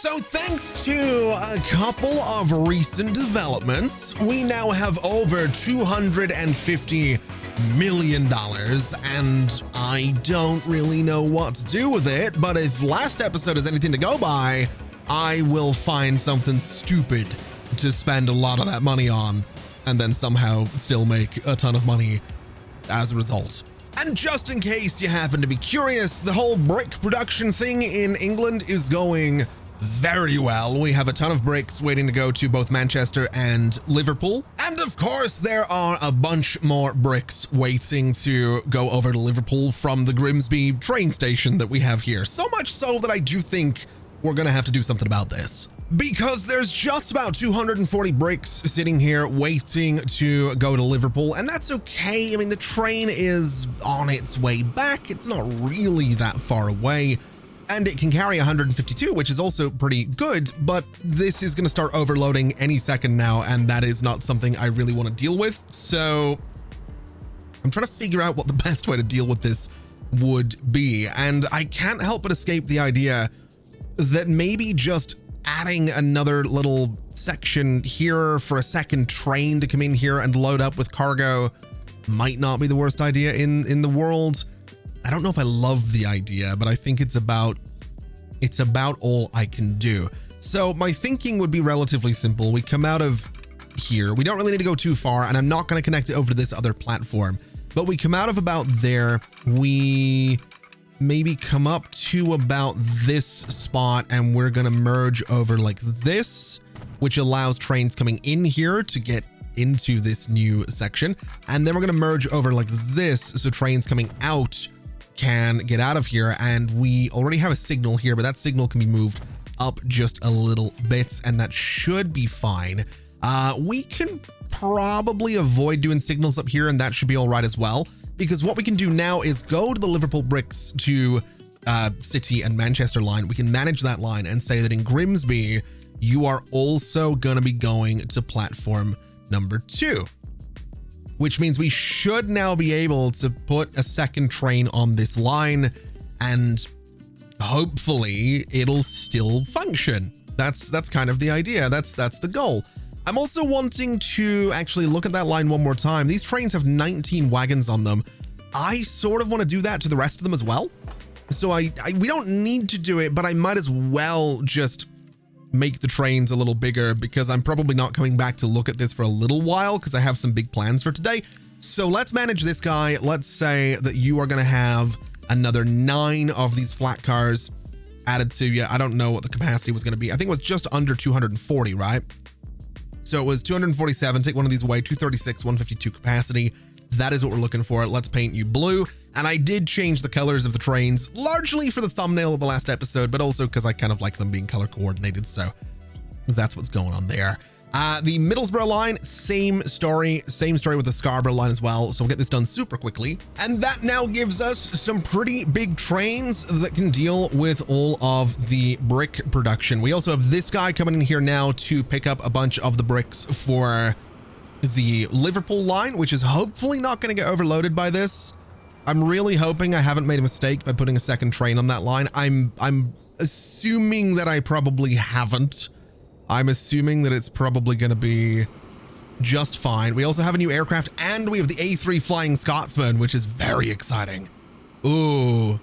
So thanks to a couple of recent developments, we now have over $250 million, and I don't really know what to do with it, but if last episode is anything to go by, I will find something stupid to spend a lot of that money on, and then somehow still make a ton of money as a result. And just in case you happen to be curious, the whole brick production thing in England is going very well. We have a ton of bricks waiting to go to both Manchester and Liverpool. And of course, there are a bunch more bricks waiting to go over to Liverpool from the Grimsby train station that we have here. So much so that I do think we're going to have to do something about this, because there's just about 240 bricks sitting here waiting to go to Liverpool, and that's okay. I mean, the train is on its way back. It's not really that far away, and it can carry 152, which is also pretty good, but this is going to start overloading any second now, and that is not something I really want to deal with. So I'm trying to figure out what the best way to deal with this would be, and I can't help but escape the idea that maybe just adding another little section here for a second train to come in here and load up with cargo might not be the worst idea in the world. I don't know if I love the idea, but I think it's about all I can do. So my thinking would be relatively simple. We come out of here. We don't really need to go too far, and I'm not going to connect it over to this other platform, but we come out of about there. We maybe come up to about this spot, and we're going to merge over like this, which allows trains coming in here to get into this new section. And then we're going to merge over like this, so trains coming out can get out of here. And we already have a signal here, but that signal can be moved up just a little bit, and that should be fine. We can probably avoid doing signals up here, and that should be all right as well, because what we can do now is go to the Liverpool bricks to City and Manchester line. We can manage that line and say that in Grimsby, you are also going to be going to platform number 2, which means we should now be able to put a second train on this line, and hopefully it'll still function. That's kind of the idea. That's the goal. I'm also wanting to actually look at that line one more time. These trains have 19 wagons on them. I sort of want to do that to the rest of them as well. So we don't need to do it, but I might as well just make the trains a little bigger, because I'm probably not coming back to look at this for a little while because I have some big plans for today. So let's manage this guy. Let's say that you are going to have another 9 of these flat cars added to you. I don't know what the capacity was going to be. I think it was just under 240, right? So it was 247, take one of these away, 236, 152 capacity. That is what we're looking for. Let's paint you blue. And I did change the colors of the trains, largely for the thumbnail of the last episode, but also because I kind of like them being color coordinated. So that's what's going on there. The Middlesbrough line, same story with the Scarborough line as well. So we'll get this done super quickly. And that now gives us some pretty big trains that can deal with all of the brick production. We also have this guy coming in here now to pick up a bunch of the bricks for the Liverpool line, which is hopefully not going to get overloaded by this. I'm really hoping I haven't made a mistake by putting a second train on that line. I'm assuming that I probably haven't. I'm assuming that it's probably going to be just fine. We also have a new aircraft, and we have the A3 Flying Scotsman, which is very exciting. Ooh,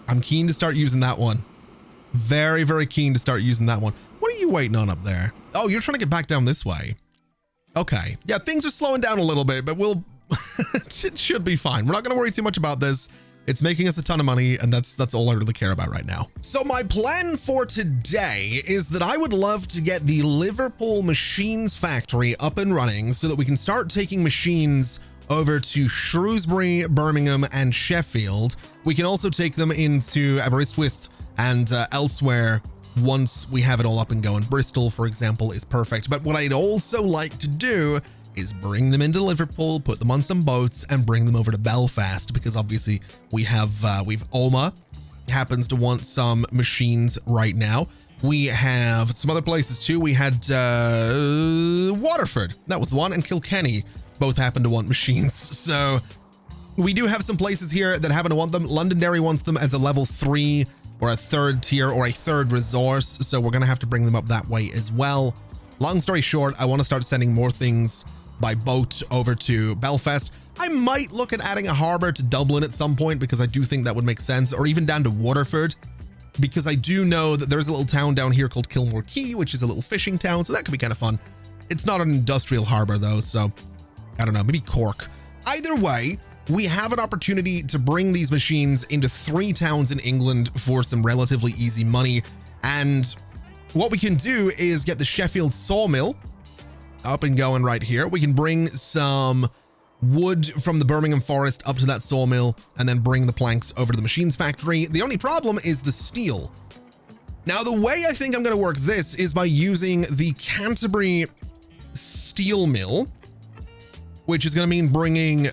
I'm keen to start using that one. Very, very keen to start using that one. What are you waiting on up there? Oh, you're trying to get back down this way. Okay. Yeah, things are slowing down a little bit, but it should be fine. We're not going to worry too much about this. It's making us a ton of money, and that's all I really care about right now. So my plan for today is that I would love to get the Liverpool Machines Factory up and running so that we can start taking machines over to Shrewsbury, Birmingham, and Sheffield. We can also take them into Aberystwyth and elsewhere once we have it all up and going. Bristol, for example, is perfect. But what I'd also like to do is bring them into Liverpool, put them on some boats, and bring them over to Belfast, because obviously we've Oma happens to want some machines right now. We have some other places too. We had Waterford, that was the one, and Kilkenny both happen to want machines. So we do have some places here that happen to want them. Londonderry wants them as a level 3 or a third tier or a third resource. So we're going to have to bring them up that way as well. Long story short, I want to start sending more things by boat over to Belfast. I might look at adding a harbor to Dublin at some point because I do think that would make sense, or even down to Waterford, because I do know that there's a little town down here called Kilmore Quay, which is a little fishing town. So that could be kind of fun. It's not an industrial harbor though. So I don't know, maybe Cork. Either way, we have an opportunity to bring these machines into 3 towns in England for some relatively easy money. And what we can do is get the Sheffield sawmill up and going right here. We can bring some wood from the Birmingham forest up to that sawmill and then bring the planks over to the machines factory. The only problem is the steel. Now, the way I think I'm going to work this is by using the Canterbury steel mill, which is going to mean bringing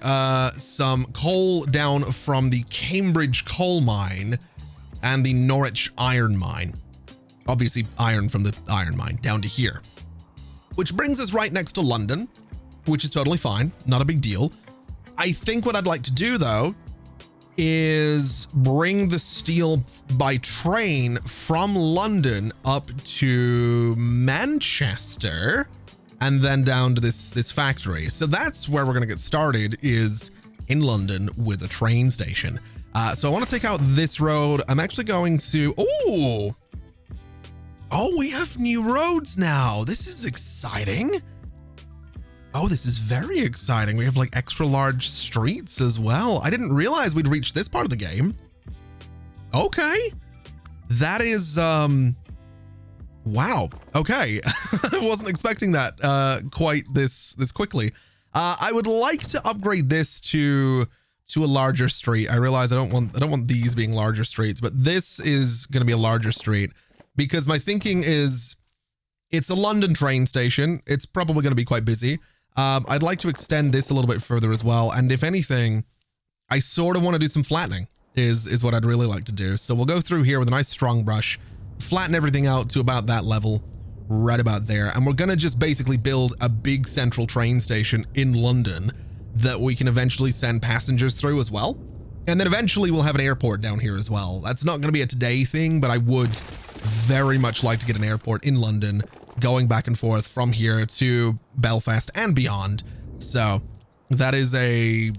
some coal down from the Cambridge coal mine and the Norwich iron mine. Obviously iron from the iron mine down to here, which brings us right next to London, which is totally fine. Not a big deal. I think what I'd like to do though is bring the steel by train from London up to Manchester and then down to this factory. So that's where we're going to get started, is in London with a train station. So I want to take out this road. I'm actually going to, oh, we have new roads now. This is exciting. Oh, this is very exciting. We have like extra large streets as well. I didn't realize we'd reached this part of the game. Okay. That is, wow. Okay. I wasn't expecting that quite this quickly. I would like to upgrade this to a larger street. I realize I don't want these being larger streets, but this is going to be a larger street because my thinking is it's a London train station. It's probably going to be quite busy. I'd like to extend this a little bit further as well. And if anything, I sort of want to do some flattening is what I'd really like to do. So we'll go through here with a nice strong brush, flatten everything out to about that level, right about there. And we're going to just basically build a big central train station in London that we can eventually send passengers through as well. And then eventually we'll have an airport down here as well. That's not going to be a today thing, but I would very much like to get an airport in London going back and forth from here to Belfast and beyond. So that is a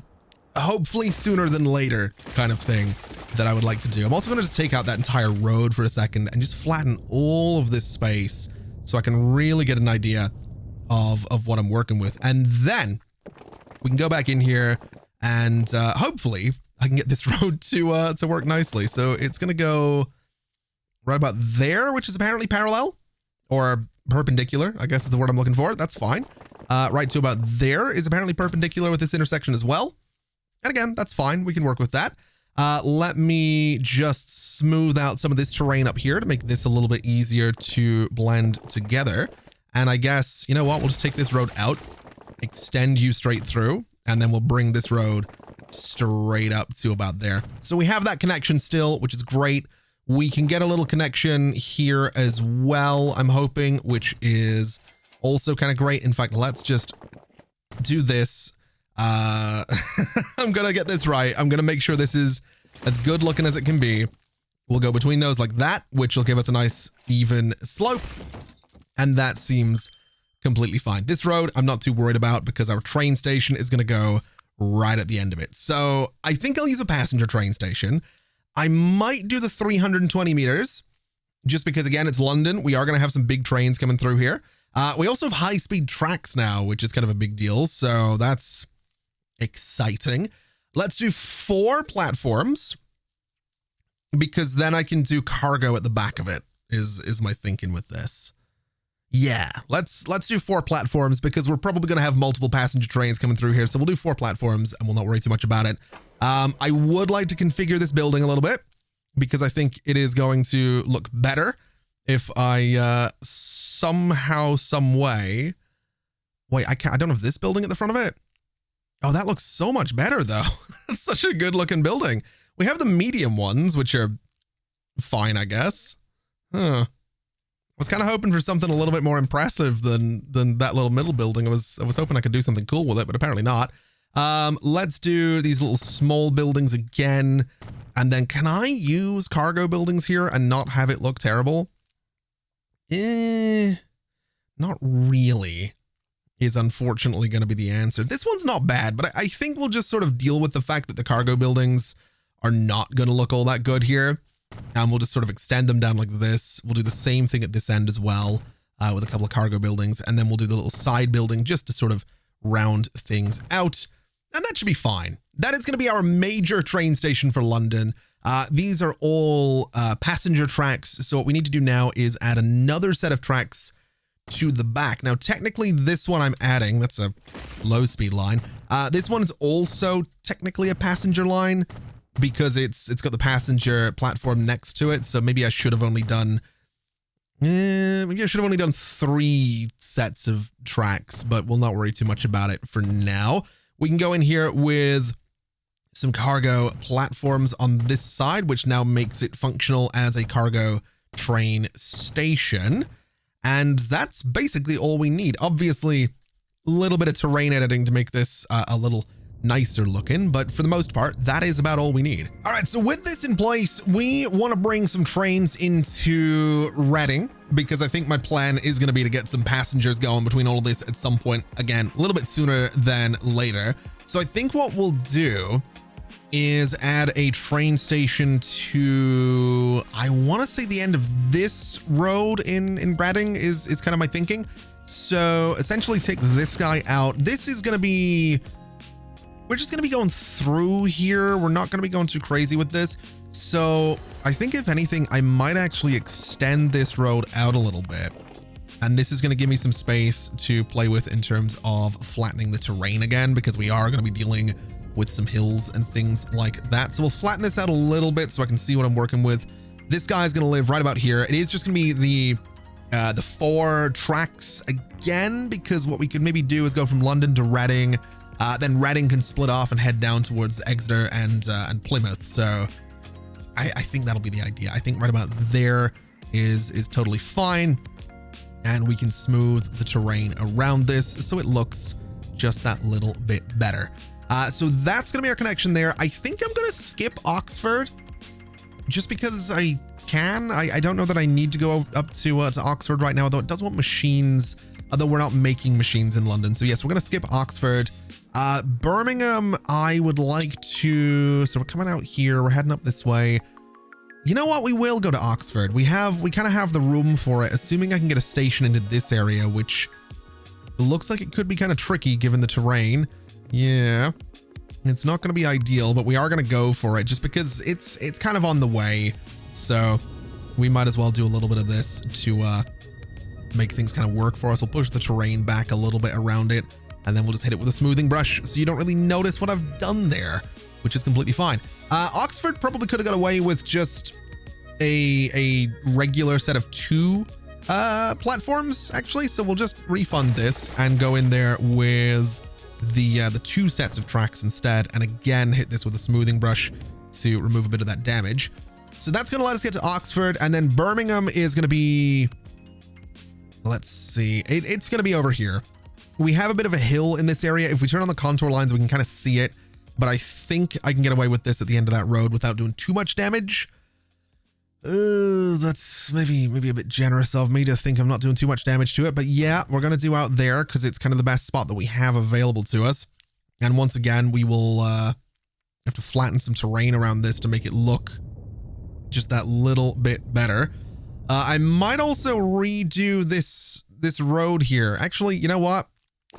hopefully sooner than later kind of thing that I would like to do. I'm also going to just take out that entire road for a second and just flatten all of this space so I can really get an idea of what I'm working with. And then we can go back in here and hopefully I can get this road to work nicely. So it's going to go right about there, which is apparently parallel or perpendicular, I guess is the word I'm looking for. That's fine. Right to about there is apparently perpendicular with this intersection as well. And again, that's fine. We can work with that. Let me just smooth out some of this terrain up here to make this a little bit easier to blend together. And I guess, you know what? We'll just take this road out, extend you straight through, and then we'll bring this road straight up to about there. So we have that connection still, which is great. We can get a little connection here as well, I'm hoping, which is also kind of great. In fact, let's just do this. I'm going to get this right. I'm going to make sure this is as good looking as it can be. We'll go between those like that, which will give us a nice even slope. And that seems completely fine. This road, I'm not too worried about because our train station is going to go right at the end of it. So I think I'll use a passenger train station. I might do the 320 meters just because, again, it's London. We are going to have some big trains coming through here. We also have high-speed tracks now, which is kind of a big deal. So that's exciting. Let's do 4 platforms because then I can do cargo at the back of it is my thinking with this. Yeah, let's do 4 platforms because we're probably going to have multiple passenger trains coming through here. So we'll do 4 platforms and we'll not worry too much about it. I would like to configure this building a little bit because I think it is going to look better if I somehow, some way. Wait, I don't have this building at the front of it. Oh, that looks so much better though. It's such a good looking building. We have the medium ones, which are fine, I guess. Huh. I was kind of hoping for something a little bit more impressive than that little middle building. I was hoping I could do something cool with it, but apparently not. Let's do these little small buildings again. And then can I use cargo buildings here and not have it look terrible? Not really is unfortunately going to be the answer. This one's not bad, but I think we'll just sort of deal with the fact that the cargo buildings are not going to look all that good here. And we'll just sort of extend them down like this. We'll do the same thing at this end as well, with a couple of cargo buildings. And then we'll do the little side building just to sort of round things out. And that should be fine. That is going to be our major train station for London. These are all passenger tracks. So what we need to do now is add another set of tracks to the back. Now, technically, this one I'm adding, that's a low speed line. This one's also technically a passenger line because it's got the passenger platform next to it. So maybe I should have only done 3 sets of tracks, but we'll not worry too much about it for now. We can go in here with some cargo platforms on this side, which now makes it functional as a cargo train station. And that's basically all we need. Obviously, a little bit of terrain editing to make this a little nicer looking, but for the most part, that is about all we need. All right, so with this in place, we want to bring some trains into Reading because I think my plan is going to be to get some passengers going between all of this at some point, again, a little bit sooner than later. So I think what we'll do is add a train station to, I want to say the end of this road in Reading is kind of my thinking. So essentially take this guy out. This is going to be, we're just going to be going through here. We're not going to be going too crazy with this. So I think if anything, I might actually extend this road out a little bit. And this is going to give me some space to play with in terms of flattening the terrain again, because we are going to be dealing with some hills and things like that. So we'll flatten this out a little bit so I can see what I'm working with. This guy's going to live right about here. It is just going to be the 4 tracks again, because what we could maybe do is go from London to Reading. Then Reading can split off and head down towards Exeter and Plymouth. So I think that'll be the idea. I think right about there is totally fine. And we can smooth the terrain around this so it looks just that little bit better. So that's going to be our connection there. I think I'm going to skip Oxford just because I can. I don't know that I need to go up to Oxford right now, although it does want machines, although we're not making machines in London. So yes, we're going to skip Oxford. Birmingham, I would like to, so we're coming out here. We're heading up this way. You know what? We will go to Oxford. We kind of have the room for it, assuming I can get a station into this area, which looks like it could be kind of tricky given the terrain. Yeah, it's not going to be ideal, but we are going to go for it just because it's kind of on the way. So we might as well do a little bit of this to make things kind of work for us. We'll push the terrain back a little bit around it, and then we'll just hit it with a smoothing brush so you don't really notice what I've done there, which is completely fine. Oxford probably could have got away with just a regular set of 2 platforms, actually. So we'll just refund this and go in there with the 2 sets of tracks instead, and again hit this with a smoothing brush to remove a bit of that damage. So that's going to let us get to Oxford, and then Birmingham is going to be, let's see, it's going to be over here. We have a bit of a hill in this area. If we turn on the contour lines, we can kind of see it, but I think I can get away with this at the end of that road without doing too much damage. That's maybe a bit generous of me to think I'm not doing too much damage to it, but yeah, we're going to do out there because it's kind of the best spot that we have available to us. And once again, we will have to flatten some terrain around this to make it look just that little bit better. I might also redo this road here. Actually, you know what?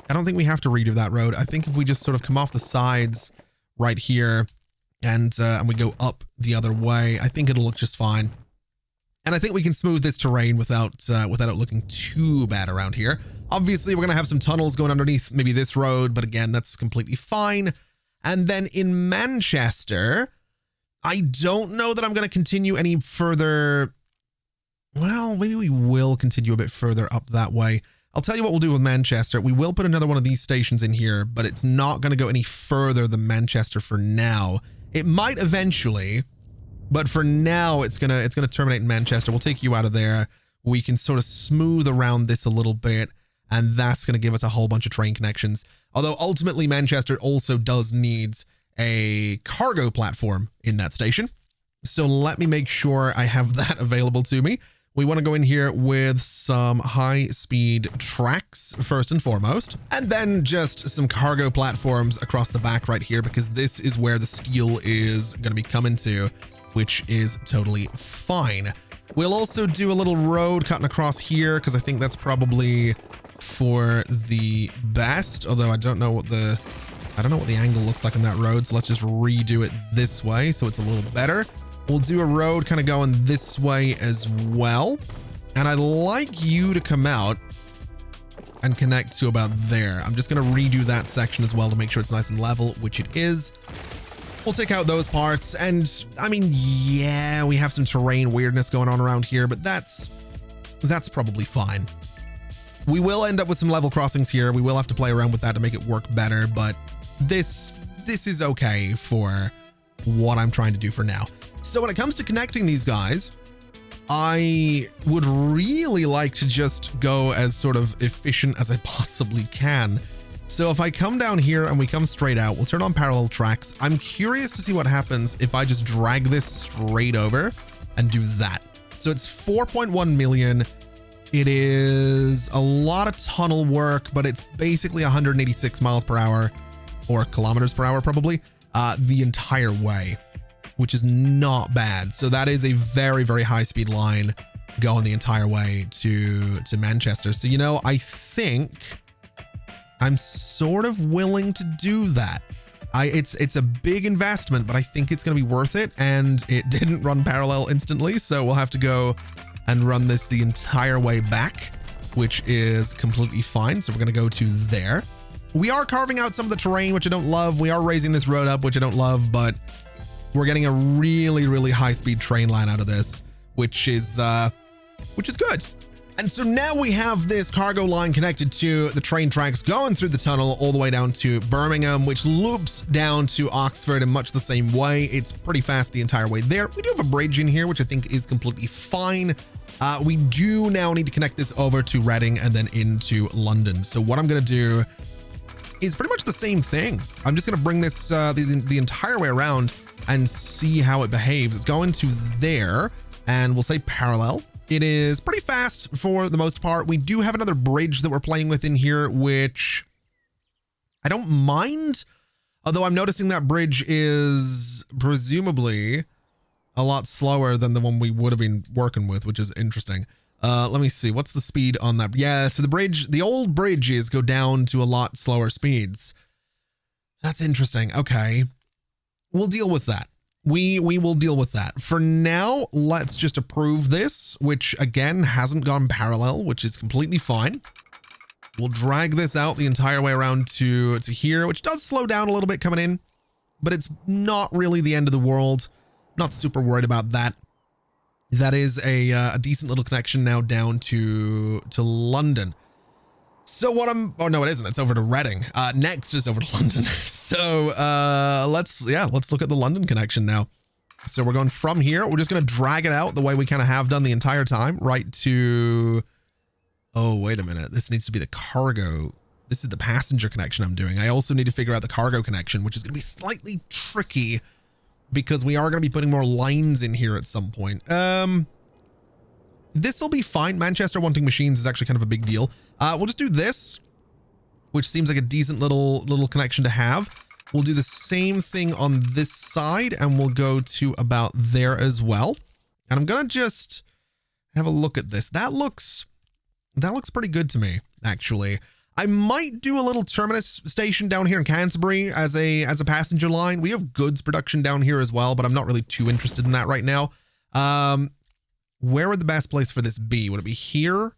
I don't think we have to redo that road. I think if we just sort of come off the sides right here and we go up the other way, I think it'll look just fine. And I think we can smooth this terrain without it looking too bad around here. Obviously, we're going to have some tunnels going underneath maybe this road, but again, that's completely fine. And then in Manchester, I don't know that I'm going to continue any further. Well, maybe we will continue a bit further up that way. I'll tell you what we'll do with Manchester. We will put another one of these stations in here, but it's not going to go any further than Manchester for now. It might eventually, but for now, it's gonna terminate in Manchester. We'll take you out of there. We can sort of smooth around this a little bit. and that's going to give us a whole bunch of train connections. Although ultimately Manchester also does need a cargo platform in that station. So let me make sure I have that available to me. We want to go in here with some high-speed tracks first and foremost, and then just some cargo platforms across the back right here, because this is where the steel is going to be coming to, which is totally fine. We'll also do a little road cutting across here, because I think that's probably for the best, although I don't know what the angle looks like on that road, so let's just redo it this way so it's a little better. We'll do a road kind of going this way as well. And I'd like you to come out and connect to about there. I'm just going to redo that section as well to make sure it's nice and level, which it is. We'll take out those parts. And I mean, yeah, we have some terrain weirdness going on around here, but that's probably fine. We will end up with some level crossings here. We will have to play around with that to make it work better, but this is okay for what I'm trying to do for now. So when it comes to connecting these guys, I would really like to just go as sort of efficient as I possibly can. So if I come down here and we come straight out, we'll turn on parallel tracks. I'm curious to see what happens if I just drag this straight over and do that. So it's 4.1 million. It is a lot of tunnel work, but it's basically 186 miles per hour or kilometers per hour, probably, the entire way, which is not bad. So that is a very, very high speed line going the entire way to Manchester. So, you know, I think I'm sort of willing to do that. It's a big investment, but I think it's going to be worth it. And it didn't run parallel instantly, so we'll have to go and run this the entire way back, which is completely fine. So we're going to go to there. We are carving out some of the terrain, which I don't love. We are raising this road up, which I don't love, but we're getting a really, really high speed train line out of this, which is good. And so now we have this cargo line connected to the train tracks going through the tunnel all the way down to Birmingham, which loops down to Oxford in much the same way. It's pretty fast the entire way there. We do have a bridge in here, which I think is completely fine. We do now need to connect this over to Reading and then into London. So what I'm going to do is pretty much the same thing. I'm just going to bring this the entire way around and see how it behaves. It's going to there, and we'll say parallel. It is pretty fast for the most part. We do have another bridge that we're playing with in here, which I don't mind, although I'm noticing that bridge is presumably a lot slower than the one we would have been working with, which is interesting. Let me see. What's the speed on that? Yeah, so the old bridges go down to a lot slower speeds. That's interesting. Okay. We'll deal with that. We will deal with that. For now, let's just approve this, which again hasn't gone parallel, which is completely fine. We'll drag this out the entire way around to here, which does slow down a little bit coming in, but it's not really the end of the world. Not super worried about that. That is a decent little connection now down to London. So what oh no, it isn't. It's over to Reading. Next is over to London. So let's look at the London connection now. So we're going from here. We're just going to drag it out the way we kind of have done the entire time, right to, oh, wait a minute. This needs to be the cargo. This is the passenger connection I'm doing. I also need to figure out the cargo connection, which is going to be slightly tricky because we are going to be putting more lines in here at some point. This will be fine. Manchester wanting machines is actually kind of a big deal. We'll just do this, which seems like a decent little connection to have. We'll do the same thing on this side, and we'll go to about there as well. And I'm going to just have a look at this. That looks pretty good to me, actually. I might do a little terminus station down here in Canterbury as a passenger line. We have goods production down here as well, but I'm not really too interested in that right now. Where would the best place for this be? Would it be here?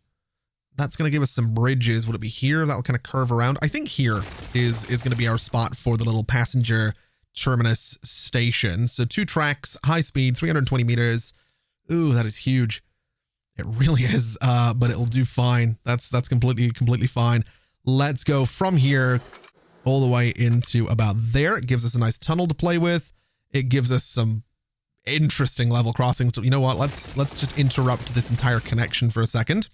That's going to give us some bridges. Would it be here? That'll kind of curve around. I think here is going to be our spot for the little passenger terminus station. So 2 tracks, high speed, 320 meters. Ooh, that is huge. It really is, but it'll do fine. That's completely fine. Let's go from here all the way into about there. It gives us a nice tunnel to play with. It gives us some interesting level crossings. You know what? Let's just interrupt this entire connection for a second.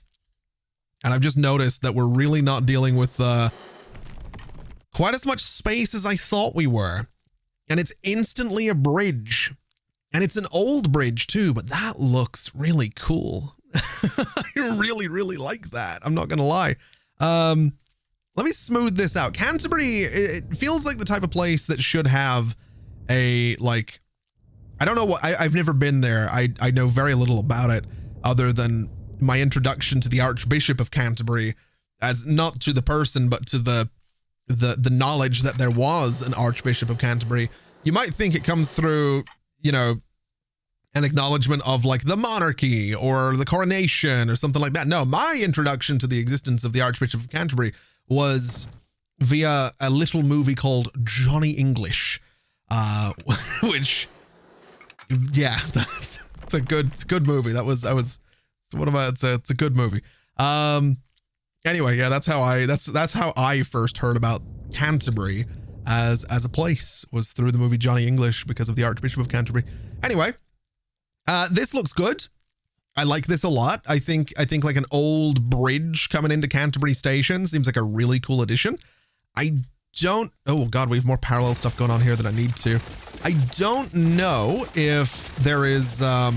And I've just noticed that we're really not dealing with quite as much space as I thought we were. And it's instantly a bridge. And it's an old bridge too, but that looks really cool. I really, really like that. I'm not going to lie. Let me smooth this out. Canterbury, it feels like the type of place that should have a, like, I don't know what, I've never been there. I know very little about it other than my introduction to the Archbishop of Canterbury, as not to the person, but to the knowledge that there was an Archbishop of Canterbury. You might think it comes through, you know, an acknowledgement of like the monarchy or the coronation or something like that. No, my introduction to the existence of the Archbishop of Canterbury was via a little movie called Johnny English, which, yeah, it's a good movie. It's a good movie. Anyway, yeah, that's how I first heard about Canterbury as a place, was through the movie Johnny English because of the Archbishop of Canterbury. Anyway, this looks good. I like this a lot. I think like an old bridge coming into Canterbury Station seems like a really cool addition. Oh God, we have more parallel stuff going on here than I need to. I don't know if there is, I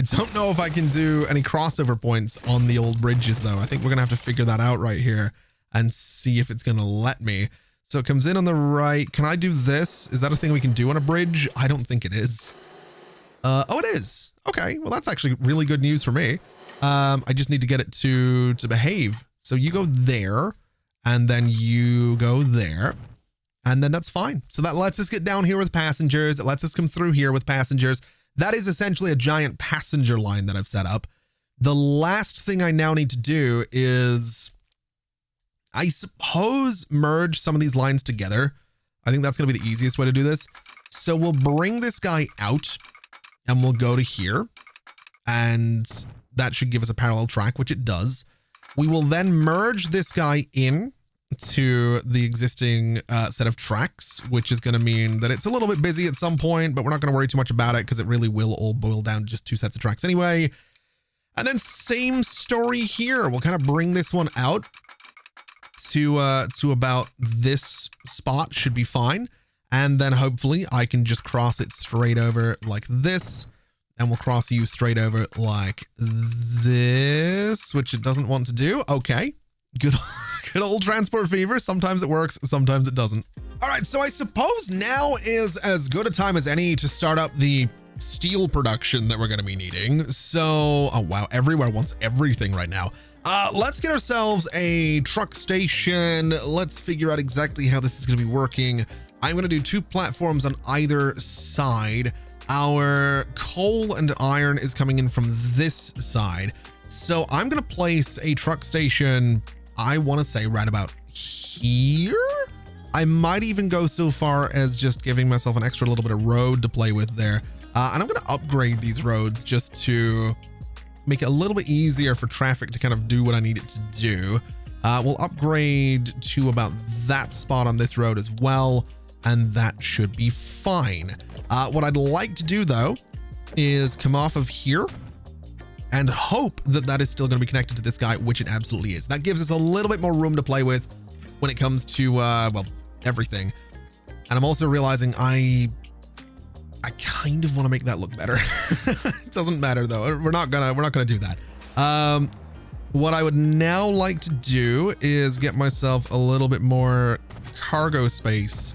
don't know if I can do any crossover points on the old bridges though. I think we're gonna have to figure that out right here and see if it's gonna let me. So it comes in on the right. Can I do this? Is that a thing we can do on a bridge? I don't think it is. Oh, it is. Okay, well, that's actually really good news for me. I just need to get it to behave. So you go there, and then you go there, and then that's fine. So that lets us get down here with passengers. It lets us come through here with passengers. That is essentially a giant passenger line that I've set up. The last thing I now need to do is, I suppose, merge some of these lines together. I think that's going to be the easiest way to do this. So we'll bring this guy out and we'll go to here, and that should give us a parallel track, which it does. We will then merge this guy in to the existing set of tracks, which is going to mean that it's a little bit busy at some point, but we're not going to worry too much about it because it really will all boil down to just 2 sets of tracks anyway. And then same story here. We'll kind of bring this one out to about this spot, should be fine. And then hopefully I can just cross it straight over like this, and we'll cross you straight over like this, which it doesn't want to do. Okay, good old transport fever. Sometimes it works, sometimes it doesn't. All right, so I suppose now is as good a time as any to start up the steel production that we're going to be needing. So, oh wow, everywhere wants everything right now. Let's get ourselves a truck station. Let's figure out exactly how this is going to be working. I'm going to do 2 platforms on either side. Our coal and iron is coming in from this side. So I'm going to place a truck station, I want to say right about here. I might even go so far as just giving myself an extra little bit of road to play with there. And I'm going to upgrade these roads just to make it a little bit easier for traffic to kind of do what I need it to do. We'll upgrade to about that spot on this road as well, and that should be fine. What I'd like to do though is come off of here and hope that that is still going to be connected to this guy, which it absolutely is. That gives us a little bit more room to play with when it comes to well, everything. And I'm also realizing I kind of want to make that look better. It doesn't matter though. We're not gonna do that. What I would now like to do is get myself a little bit more cargo space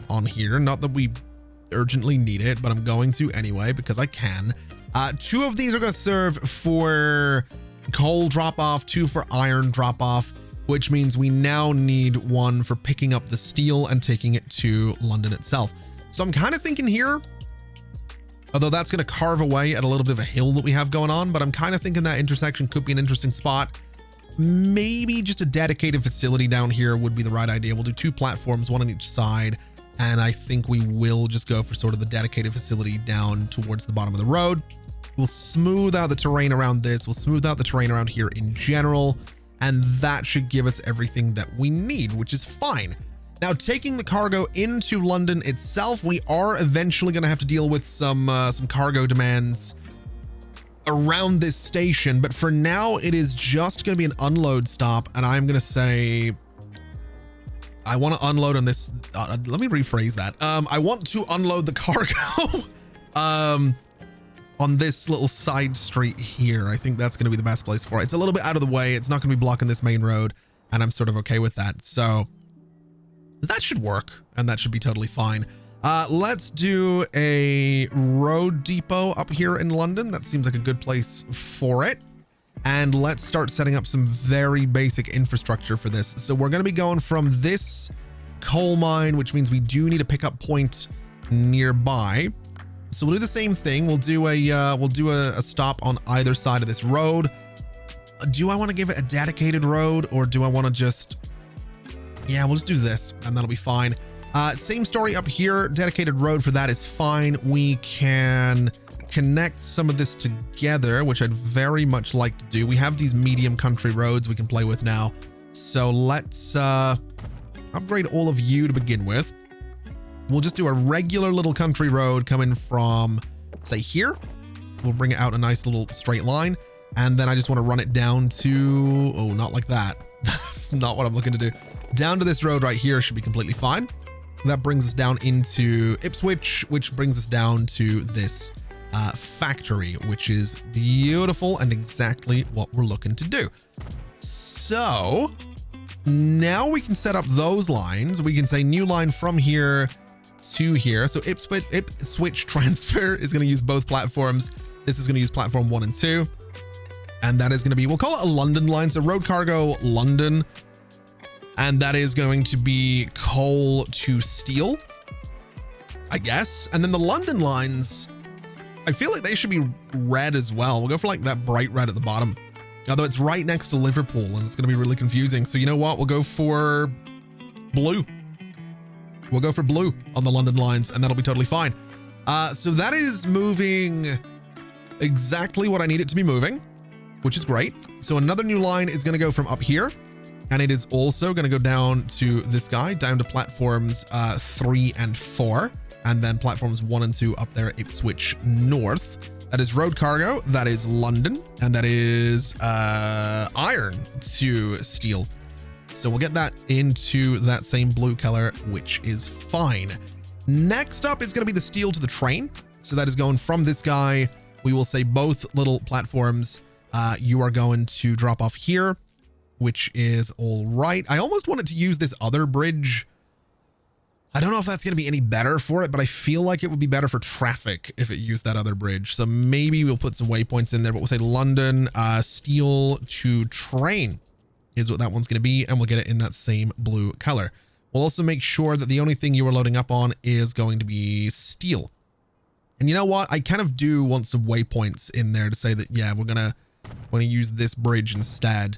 on here. Not that we urgently need it, but I'm going to anyway because I can. 2 of these are going to serve for coal drop off, 2 for iron drop off, which means we now need 1 for picking up the steel and taking it to London itself. So I'm kind of thinking here, although that's going to carve away at a little bit of a hill that we have going on, but I'm kind of thinking that intersection could be an interesting spot. Maybe just a dedicated facility down here would be the right idea. We'll do 2 platforms, 1 on each side. And I think we will just go for sort of the dedicated facility down towards the bottom of the road. We'll smooth out the terrain around this. We'll smooth out the terrain around here in general. And that should give us everything that we need, which is fine. Now, taking the cargo into London itself, we are eventually going to have to deal with some cargo demands around this station, but for now it is just going to be an unload stop, and I'm going to say I want to unload on this. Let me rephrase that. I want to unload the cargo on this little side street here. I think that's going to be the best place for it. It's a little bit out of the way. It's not going to be blocking this main road, and I'm sort of okay with that. So that should work, and that should be totally fine. Let's do a road depot up here in London. That seems like a good place for it. And let's start setting up some very basic infrastructure for this. So we're going to be going from this coal mine, which means we do need a pickup point nearby. So we'll do the same thing. We'll do a stop on either side of this road. Do I want to give it a dedicated road, or do I want to just, yeah, we'll just do this and that'll be fine. Same story up here. Dedicated road for that is fine. We can connect some of this together, which I'd very much like to do. We have these medium country roads we can play with now. So let's upgrade all of you to begin with. We'll just do a regular little country road coming from, say, here. We'll bring it out a nice little straight line. And then I just want to run it down to, oh, not like that. That's not what I'm looking to do. Down to this road right here should be completely fine. That brings us down into Ipswich, which brings us down to this factory, which is beautiful and exactly what we're looking to do. So now we can set up those lines. We can say new line from here to here. So Ipswich transfer is going to use both platforms. This is going to use platform 1 and 2. And that is going to be, we'll call it a London line. So road cargo London. And that is going to be coal to steel, I guess. And then the London lines, I feel like they should be red as well. We'll go for like that bright red at the bottom. Although it's right next to Liverpool and it's going to be really confusing. So you know what? We'll go for blue. We'll go for blue on the London lines and that'll be totally fine. So that is moving exactly what I need it to be moving, which is great. So another new line is going to go from up here. And it is also going to go down to this guy, down to platforms 3 and 4, and then platforms 1 and 2 up there at Ipswich North. That is road cargo, that is London, and that is iron to steel. So we'll get that into that same blue color, which is fine. Next up is going to be the steel to the train. So that is going from this guy. We will say both little platforms, you are going to drop off here, which is all right. I almost wanted to use this other bridge. I don't know if that's going to be any better for it, but I feel like it would be better for traffic if it used that other bridge. So maybe we'll put some waypoints in there, but we'll say London, steel to train is what that one's going to be. And we'll get it in that same blue color. We'll also make sure that the only thing you are loading up on is going to be steel. And you know what? I kind of do want some waypoints in there to say that, yeah, we're going to use this bridge instead,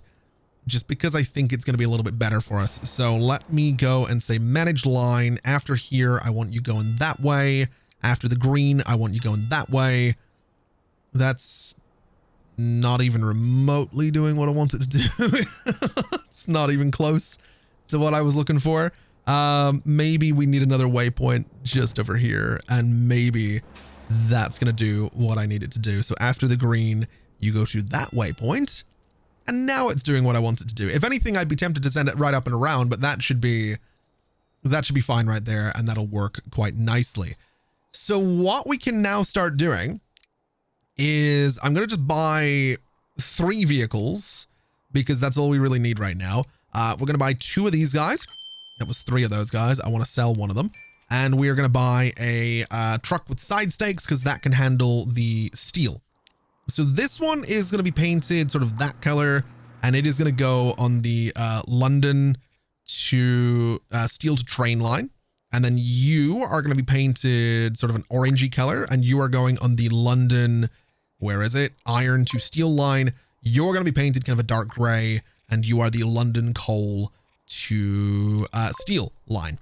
just because I think it's going to be a little bit better for us. So let me go and say manage line. After here, I want you going that way. After the green, I want you going that way. That's not even remotely doing what I wanted to do. It's not even close to what I was looking for. Maybe we need another waypoint just over here, and maybe that's going to do what I need it to do. So after the green, you go to that waypoint. And now it's doing what I want it to do. If anything, I'd be tempted to send it right up and around, but that should be fine right there, and that'll work quite nicely. So what we can now start doing is I'm going to just buy 3 vehicles because that's all we really need right now. We're going to buy 2 of these guys. That was 3 of those guys. I want to sell 1 of them. And we are going to buy a truck with side stakes because that can handle the steel. So this one is going to be painted sort of that color, and it is going to go on the London to steel to train line. And then you are going to be painted sort of an orangey color, and you are going on the London, where is it? Iron to steel line. You're going to be painted kind of a dark gray, and you are the London coal to steel line.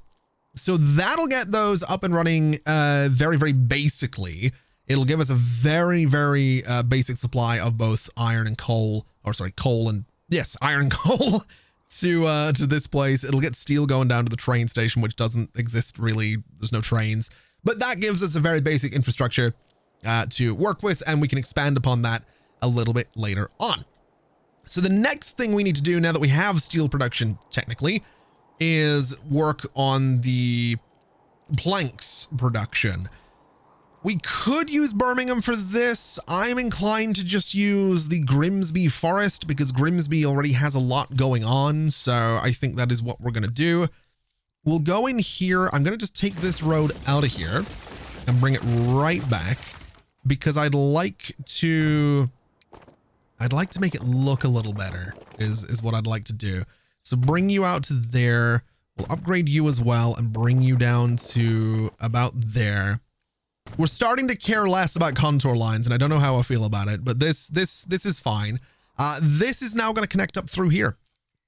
So that'll get those up and running very, very basically. It'll give us a very, very basic supply of both iron and coal, or sorry, coal and, yes, iron and coal to this place. It'll get steel going down to the train station, which doesn't exist really. There's no trains, but that gives us a very basic infrastructure to work with, and we can expand upon that a little bit later on. So the next thing we need to do now that we have steel production technically is work on the planks production. We could use Birmingham for this. I'm inclined to just use the Grimsby Forest because Grimsby already has a lot going on. So I think that is what we're going to do. We'll go in here. I'm going to just take this road out of here and bring it right back because I'd like to make it look a little better is what I'd like to do. So bring you out to there. We'll upgrade you as well and bring you down to about there. We're starting to care less about contour lines, and I don't know how I feel about it, but this is fine. This is now going to connect up through here,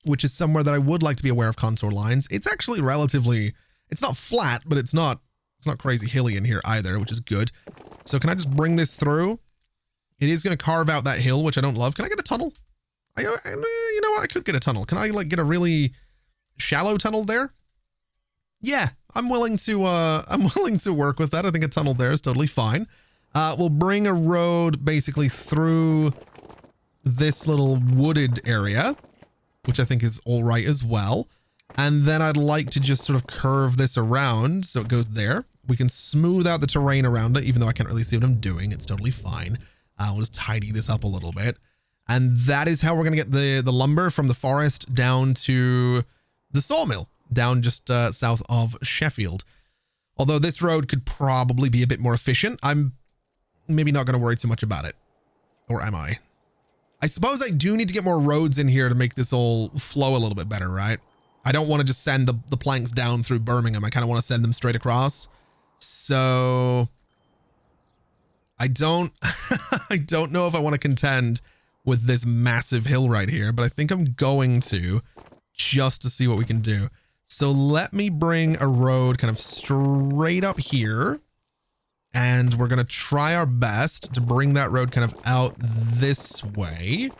which is somewhere that I would like to be aware of contour lines. It's actually relatively, it's not flat, but it's not crazy hilly in here either, which is good. So can I just bring this through? It is going to carve out that hill, which I don't love. Can I get a tunnel? You know what? I could get a tunnel. Can I like get a really shallow tunnel there? Yeah, I'm willing to work with that. I think a tunnel there is totally fine. We'll bring a road basically through this little wooded area, which I think is all right as well. And then I'd like to just sort of curve this around so it goes there. We can smooth out the terrain around it, even though I can't really see what I'm doing. It's totally fine. We'll just tidy this up a little bit. And that is how we're going to get the lumber from the forest down to the sawmill, down just south of Sheffield. Although this road could probably be a bit more efficient, I'm maybe not going to worry too much about it. Or am I? I suppose I do need to get more roads in here to make this all flow a little bit better, right? I don't want to just send the planks down through Birmingham. I kind of want to send them straight across. So I don't know if I want to contend with this massive hill right here, but I think I'm going to just to see what we can do. So let me bring a road kind of straight up here, and we're going to try our best to bring that road kind of out this way.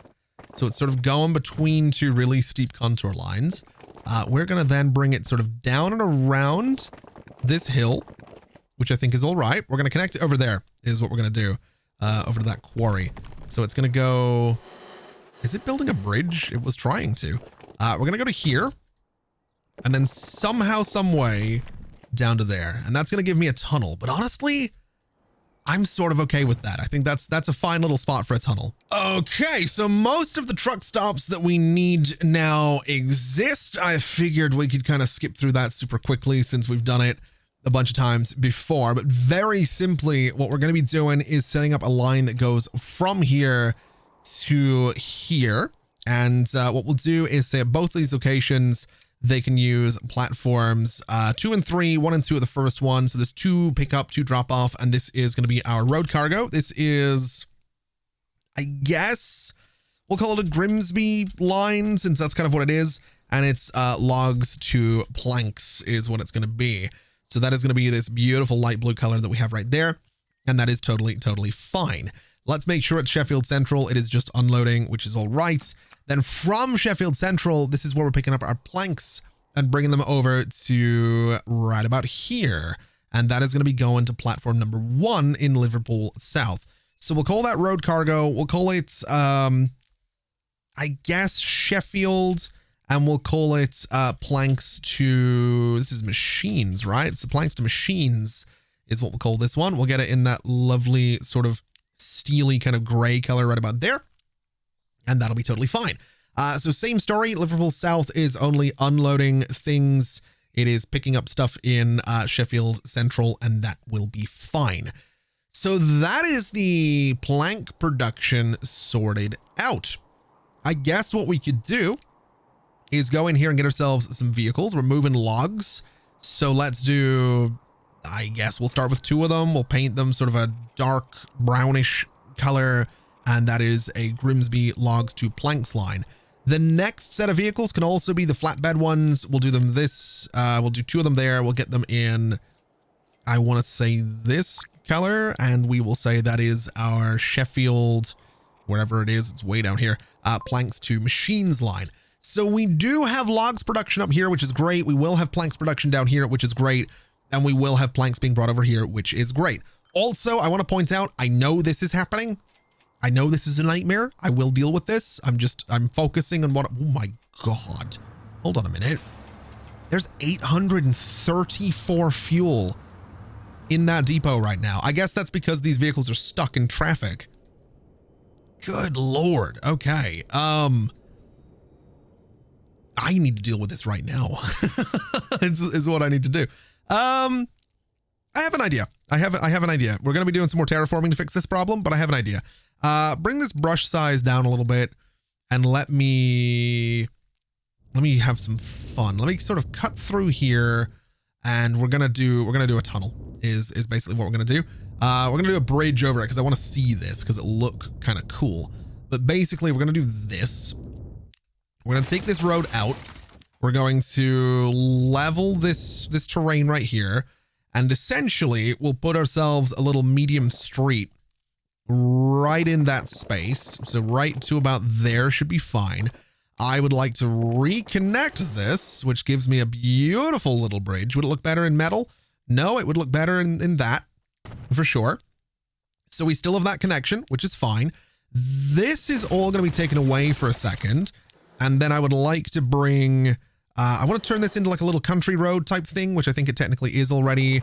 So it's sort of going between two really steep contour lines. We're going to then bring it sort of down and around this hill, which I think is all right. We're going to connect it over there is what we're going to do, over to that quarry. So it's going to go, is it building a bridge? It was trying to. We're going to go to here and then somehow, some way down to there. And that's going to give me a tunnel. But honestly, I'm sort of okay with that. I think that's a fine little spot for a tunnel. Okay, so most of the truck stops that we need now exist. I figured we could kind of skip through that super quickly since we've done it a bunch of times before. But very simply, what we're going to be doing is setting up a line that goes from here to here. And what we'll do is say at both these locations, they can use platforms 2 and 3, 1 and 2 are the first one. So there's 2 pick up, 2 drop off, and this is going to be our road cargo. This is, I guess we'll call it a Grimsby line since that's kind of what it is. And it's logs to planks is what it's going to be. So that is going to be this beautiful light blue color that we have right there. And that is totally fine. Let's make sure at Sheffield Central, it is just unloading, which is all right. Then from Sheffield Central, this is where we're picking up our planks and bringing them over to right about here. And that is going to be going to platform number 1 in Liverpool South. So we'll call that road cargo. We'll call it, I guess, Sheffield. And we'll call it planks to, this is machines, right? So planks to machines is what we'll call this one. We'll get it in that lovely sort of steely kind of gray color right about there. And that'll be totally fine. So same story. Liverpool South is only unloading things. It is picking up stuff in Sheffield Central, and that will be fine. So that is the plank production sorted out. I guess what we could do is go in here and get ourselves some vehicles. We're moving logs. So let's do, I guess we'll start with 2 of them. We'll paint them sort of a dark brownish color. And that is a Grimsby logs to planks line. The next set of vehicles can also be the flatbed ones. We'll do them this, we'll do 2 of them there. We'll get them in, I want to say this color, and we will say that is our Sheffield, wherever it is, it's way down here, planks to machines line. So we do have logs production up here, which is great. We will have planks production down here, which is great. And we will have planks being brought over here, which is great. Also, I want to point out, I know this is happening. I know this is a nightmare. I will deal with this. I'm focusing on what, oh my God. Hold on a minute. There's 834 fuel in that depot right now. I guess that's because these vehicles are stuck in traffic. Good Lord. Okay. I need to deal with this right now. is what I need to do. I have an idea. I have an idea. We're going to be doing some more terraforming to fix this problem, but I have an idea. Bring this brush size down a little bit and let me have some fun. Let me sort of cut through here, and we're going to do a tunnel is basically what we're going to do. We're going to do a bridge over it because I want to see this because it look kind of cool. But basically we're going to do this. We're going to take this road out. We're going to level this terrain right here. And essentially we'll put ourselves a little medium street right in that space. So right to about there should be fine. I would like to reconnect this, which gives me a beautiful little bridge. Would it look better in metal? No, it would look better in that for sure. So we still have that connection, which is fine. This is all going to be taken away for a second. And then I would like to bring, I want to turn this into like a little country road type thing, which I think it technically is already.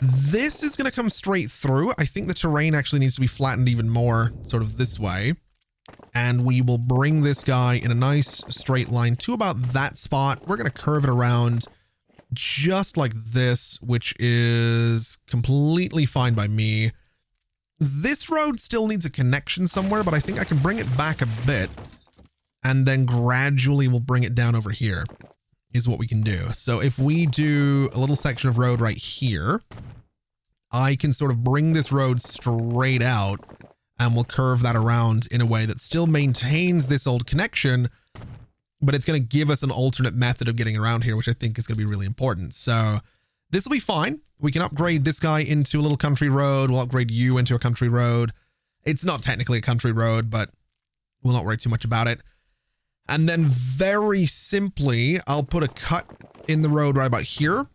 This is going to come straight through. I think the terrain actually needs to be flattened even more sort of this way. And we will bring this guy in a nice straight line to about that spot. We're going to curve it around just like this, which is completely fine by me. This road still needs a connection somewhere, but I think I can bring it back a bit. And then gradually we'll bring it down over here is what we can do. So if we do a little section of road right here, I can sort of bring this road straight out and we'll curve that around in a way that still maintains this old connection, but it's going to give us an alternate method of getting around here, which I think is going to be really important. So this will be fine. We can upgrade this guy into a little country road. We'll upgrade you into a country road. It's not technically a country road, but we'll not worry too much about it. And then very simply, I'll put a cut in the road right about here,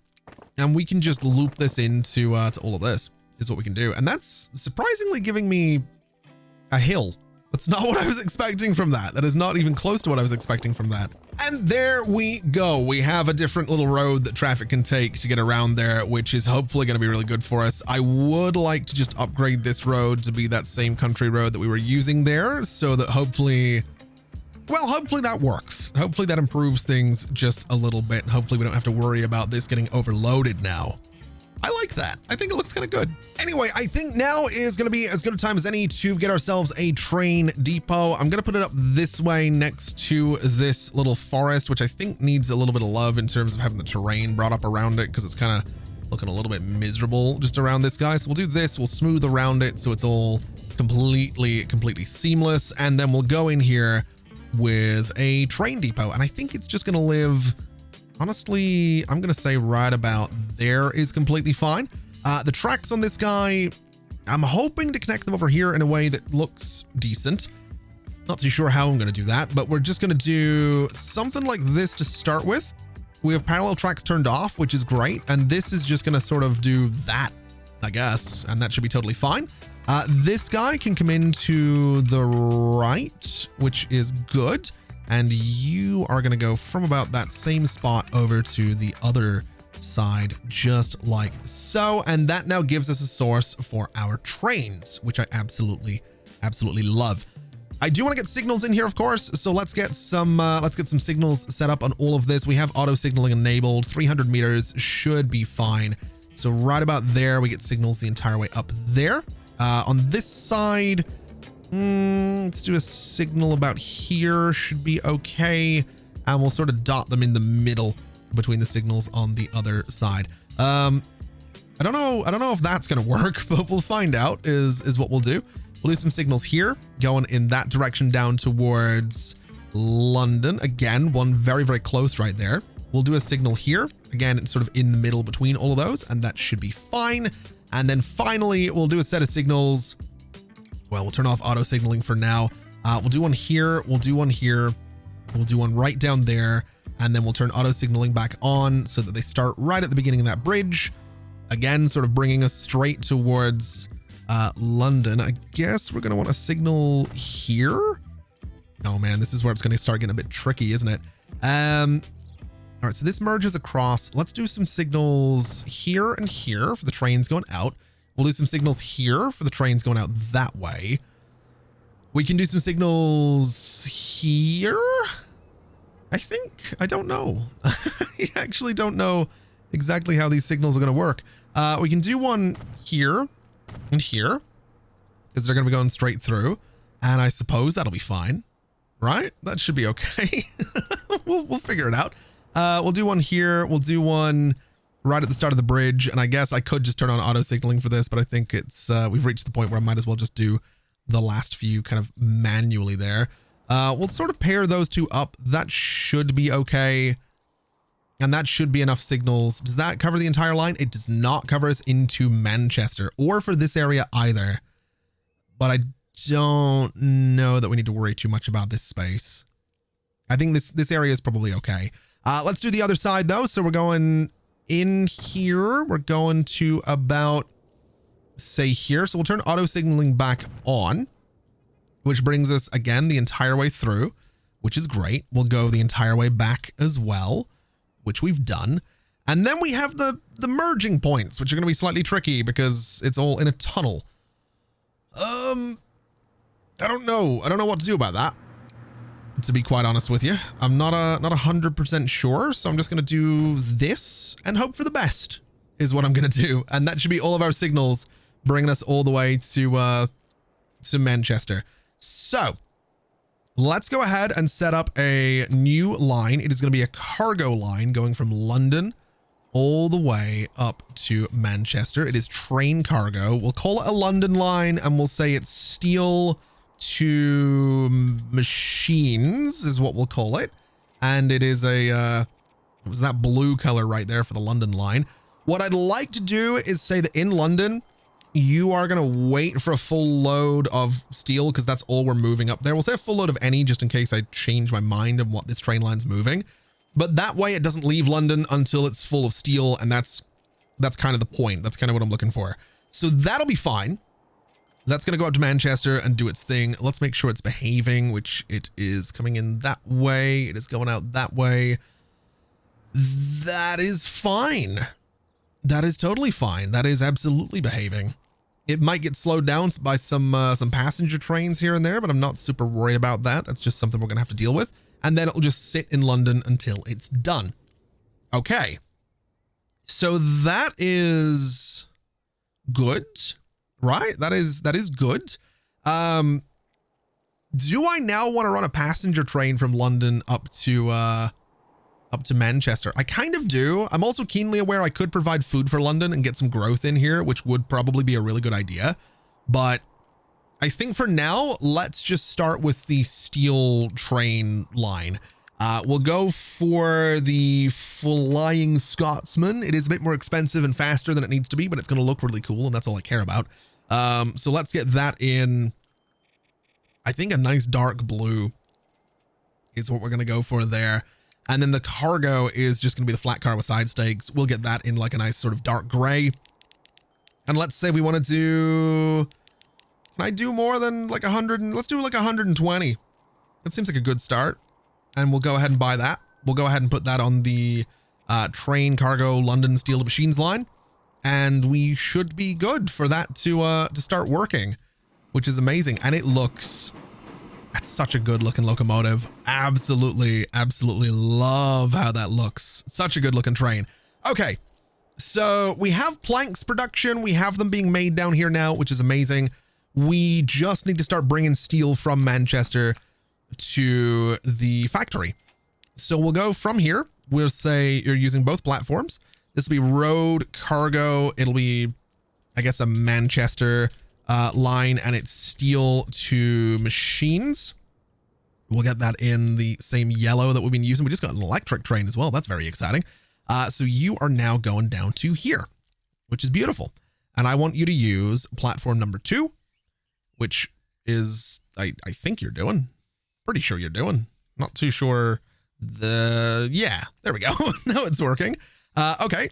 and we can just loop this into to all of this is what we can do. And that's surprisingly giving me a hill. That's not what I was expecting from that. That is not even close to what I was expecting from that. And there we go. We have a different little road that traffic can take to get around there, which is hopefully going to be really good for us. I would like to just upgrade this road to be that same country road that we were using there so that hopefully, well, hopefully that works. Hopefully that improves things just a little bit. Hopefully we don't have to worry about this getting overloaded now. I like that. I think it looks kind of good. Anyway, I think now is going to be as good a time as any to get ourselves a train depot. I'm going to put it up this way next to this little forest, which I think needs a little bit of love in terms of having the terrain brought up around it because it's kind of looking a little bit miserable just around this guy. So we'll do this. We'll smooth around it so it's all completely seamless. And then we'll go in here with a train depot. And I think it's just going to live, honestly, I'm going to say right about there is completely fine. The tracks on this guy, I'm hoping to connect them over here in a way that looks decent. Not too sure how I'm going to do that, but we're just going to do something like this to start with. We have parallel tracks turned off, which is great. And this is just going to sort of do that, I guess, and that should be totally fine. This guy can come into the right, which is good. And you are going to go from about that same spot over to the other side, just like so. And that now gives us a source for our trains, which I absolutely love. I do want to get signals in here, of course. So let's get some signals set up on all of this. We have auto signaling enabled. 300 meters should be fine. So right about there, we get signals the entire way up there. On this side, let's do a signal about here, should be okay. And we'll sort of dot them in the middle between the signals on the other side. I don't know if that's going to work, but we'll find out is what we'll do. We'll do some signals here going in that direction down towards London. Again, one very close right there. We'll do a signal here. Again, it's sort of in the middle between all of those, and that should be fine. And then finally, we'll do a set of signals. Well, we'll turn off auto signaling for now. We'll do one here. We'll do one here. We'll do one right down there. And then we'll turn auto signaling back on so that they start right at the beginning of that bridge. Again, sort of bringing us straight towards London. I guess we're going to want a signal here. Oh man, this is where it's going to start getting a bit tricky, isn't it? All right, so this merges across. Let's do some signals here and here for the trains going out. We'll do some signals here for the trains going out that way. We can do some signals here, I think. I don't know. I actually don't know exactly how these signals are going to work. We can do one here and here because they're going to be going straight through. And I suppose that'll be fine, right? That should be okay. We'll figure it out. We'll do one here. We'll do one right at the start of the bridge. And I guess I could just turn on auto signaling for this, but I think it's, we've reached the point where I might as well just do the last few kind of manually there. We'll sort of pair those two up. That should be okay. And that should be enough signals. Does that cover the entire line? It does not cover us into Manchester or for this area either. But I don't know that we need to worry too much about this space. I think this area is probably okay. Let's do the other side though. So we're going in here. We're going to about, say here. So we'll turn auto signaling back on, which brings us again the entire way through, which is great. We'll go the entire way back as well, which we've done. And then we have the merging points, which are going to be slightly tricky because it's all in a tunnel. I don't know. I don't know what to do about that, to be quite honest with you. I'm not 100% sure. So I'm just going to do this and hope for the best is what I'm going to do. And that should be all of our signals bringing us all the way to Manchester. So let's go ahead and set up a new line. It is going to be a cargo line going from London all the way up to Manchester. It is train cargo. We'll call it a London line and we'll say it's steel to machines is what we'll call it. And it is it was that blue color right there for the London line. What I'd like to do is say that in London, you are going to wait for a full load of steel because that's all we're moving up there. We'll say a full load of any just in case I change my mind of what this train line's moving. But that way it doesn't leave London until it's full of steel. And that's kind of the point. That's kind of what I'm looking for. So that'll be fine. That's going to go up to Manchester and do its thing. Let's make sure it's behaving, which it is coming in that way. It is going out that way. That is fine. That is totally fine. That is absolutely behaving. It might get slowed down by some passenger trains here and there, but I'm not super worried about that. That's just something we're going to have to deal with. And then it'll just sit in London until it's done. Okay. So that is good, right? That is good. Do I now want to run a passenger train from London up to Manchester? I kind of do. I'm also keenly aware I could provide food for London and get some growth in here, which would probably be a really good idea. But I think for now, let's just start with the steel train line. We'll go for the Flying Scotsman. It is a bit more expensive and faster than it needs to be, but it's going to look really cool, and that's all I care about. So let's get that in. I think a nice dark blue is what we're going to go for there. And then the cargo is just going to be the flat car with side stakes. We'll get that in like a nice sort of dark gray. And let's say we want to do... Can I do more than like 100? Let's do like 120. That seems like a good start. And we'll go ahead and buy that. We'll go ahead and put that on the train cargo London Steel to Machines line. And we should be good for that to start working, which is amazing. And it looks... That's such a good looking locomotive. Absolutely, absolutely love how that looks. Such a good looking train. Okay, so we have planks production. We have them being made down here now, which is amazing. We just need to start bringing steel from Manchester to the factory. So we'll go from here. We'll say you're using both platforms. This will be road cargo. It'll be, I guess, a Manchester line, and it's steel to machines. We'll get that in the same yellow that we've been using. We just got an electric train as well. That's very exciting. So you are now going down to here, which is beautiful. And I want you to use platform number 2, which is, I think you're doing. Pretty sure you're doing. Not too sure. Yeah, there we go. Now it's working. Okay.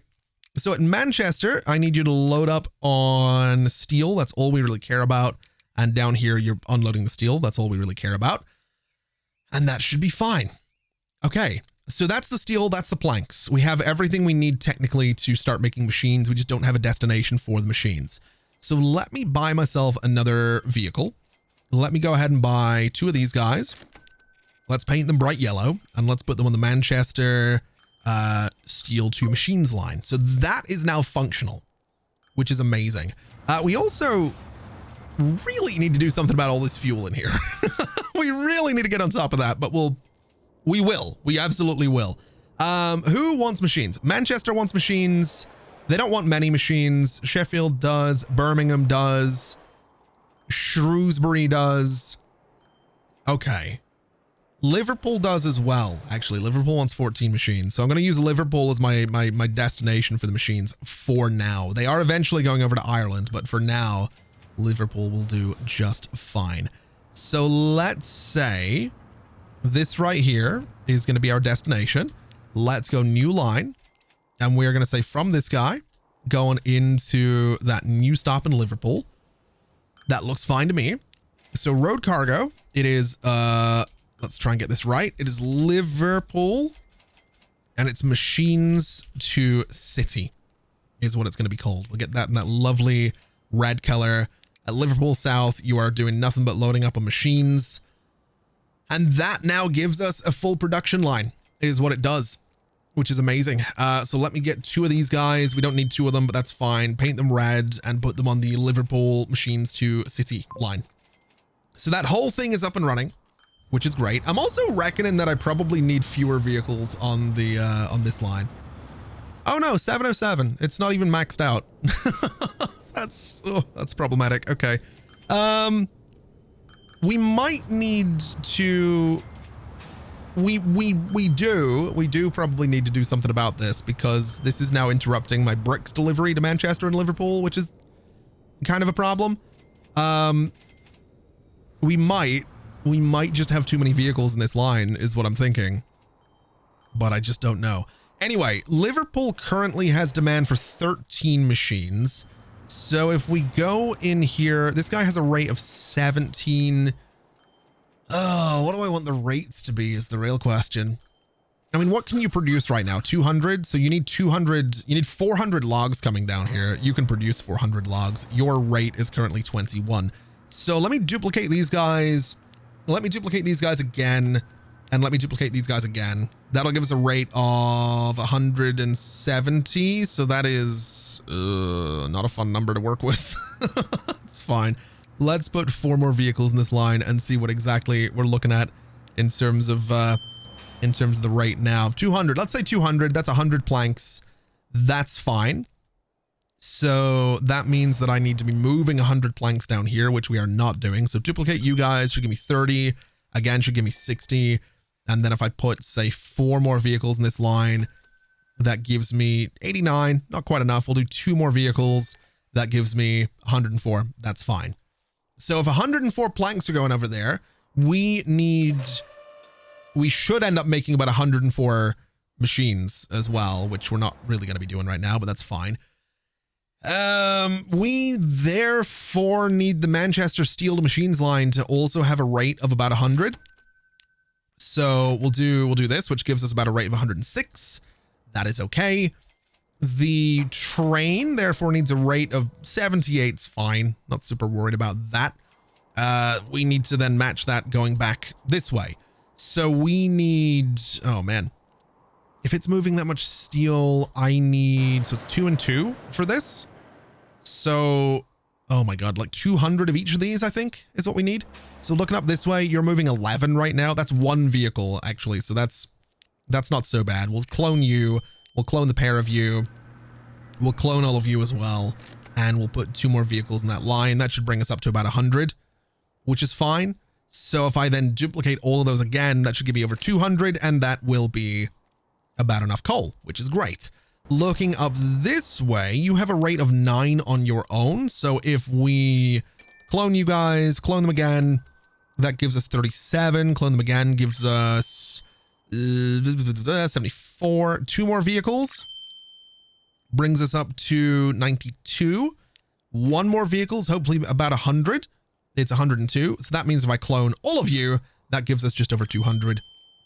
So at Manchester, I need you to load up on steel. That's all we really care about. And down here, you're unloading the steel. That's all we really care about. And that should be fine. Okay, so that's the steel, that's the planks. We have everything we need technically to start making machines. We just don't have a destination for the machines. So let me buy myself another vehicle. Let me go ahead and buy 2 of these guys. Let's paint them bright yellow and let's put them on the Manchester steel to machines line. So that is now functional, which is amazing. We also really need to do something about all this fuel in here. We really need to get on top of that, but we absolutely will. Who wants machines? Manchester wants machines. They don't want many machines. Sheffield does. Birmingham does. Shrewsbury does. Okay. Liverpool does as well. Actually, Liverpool wants 14 machines. So I'm going to use Liverpool as my destination for the machines for now. They are eventually going over to Ireland, but for now, Liverpool will do just fine. So let's say this right here is going to be our destination. Let's go new line. And we're going to say from this guy going into that new stop in Liverpool. That looks fine to me. So road cargo, it is, let's try and get this right. It is Liverpool and it's machines to city is what it's going to be called. We'll get that in that lovely red color. At Liverpool South, you are doing nothing but loading up on machines. And that now gives us a full production line is what it does, which is amazing. So let me get 2 of these guys. We don't need 2 of them, but that's fine. Paint them red and put them on the Liverpool machines to city line. So that whole thing is up and running, which is great. I'm also reckoning that I probably need fewer vehicles on the on this line. Oh no, 707. It's not even maxed out. That's problematic. Okay. We might need to we do probably need to do something about this because this is now interrupting my bricks delivery to Manchester and Liverpool, which is kind of a problem. We might just have too many vehicles in this line is what I'm thinking, but I just don't know. Anyway, Liverpool currently has demand for 13 machines. So if we go in here, this guy has a rate of 17. Oh, what do I want the rates to be is the real question. I mean, what can you produce right now? 200. So you need 200, you need 400 logs coming down here. You can produce 400 logs. Your rate is currently 21. So let me duplicate these guys. Let me duplicate these guys again. And let me duplicate these guys again. That'll give us a rate of 170. So that is not a fun number to work with. It's fine. Let's put 4 more vehicles in this line and see what exactly we're looking at in terms of the rate now. 200. Let's say 200. That's 100 planks. That's fine. So that means that I need to be moving 100 planks down here, which we are not doing. So duplicate you guys should give me 30. Again, should give me 60. And then if I put, say, 4 more vehicles in this line, that gives me 89. Not quite enough. We'll do 2 more vehicles. That gives me 104. That's fine. So if 104 planks are going over there, we should end up making about 104 machines as well, which we're not really going to be doing right now, but that's fine. We therefore need the Manchester steel to machines line to also have a rate of about 100. So we'll do this, which gives us about a rate of 106. That is okay. The train therefore needs a rate of 78. It's fine. Not super worried about that. We need to then match that going back this way. So we need, oh man, if it's moving that much steel, I need, so it's 2 and 2 for this. So, oh my God, like 200 of each of these, I think is what we need. So looking up this way, you're moving 11 right now. That's 1 vehicle actually. So that's not so bad. We'll clone you. We'll clone the pair of you. We'll clone all of you as well. And we'll put 2 more vehicles in that line. That should bring us up to about 100, which is fine. So if I then duplicate all of those again, that should give me over 200 and that will be about enough coal, which is great. Looking up this way, you have a rate of 9 on your own. So if we clone you guys, clone them again, that gives us 37. Clone them again gives us 74. 2 more vehicles. brings us up to 92. One more vehicles, hopefully about 100. It's 102. So that means if I clone all of you, that gives us just over 200,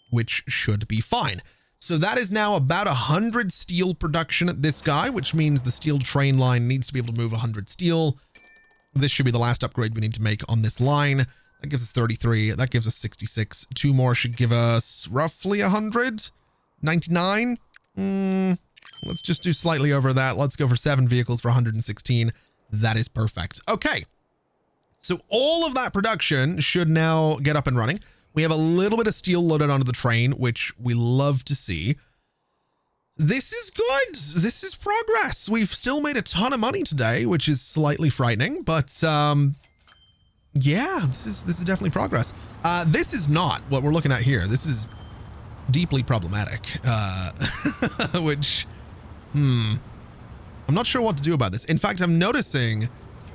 which should be fine. So that is now about 100 steel production at this guy, which means the steel train line needs to be able to move 100 steel. This should be the last upgrade we need to make on this line. That gives us 33. That gives us 66. Two more should give us roughly 100. 99. Let's just do slightly over that. Let's go for 7 vehicles for 116. That is perfect. Okay. So all of that production should now get up and running. We have a little bit of steel loaded onto the train, which we love to see. This is good. This is progress. We've still made a ton of money today, which is slightly frightening, but yeah, this is definitely progress. This is not what we're looking at here. This is deeply problematic, which, I'm not sure what to do about this. In fact, I'm noticing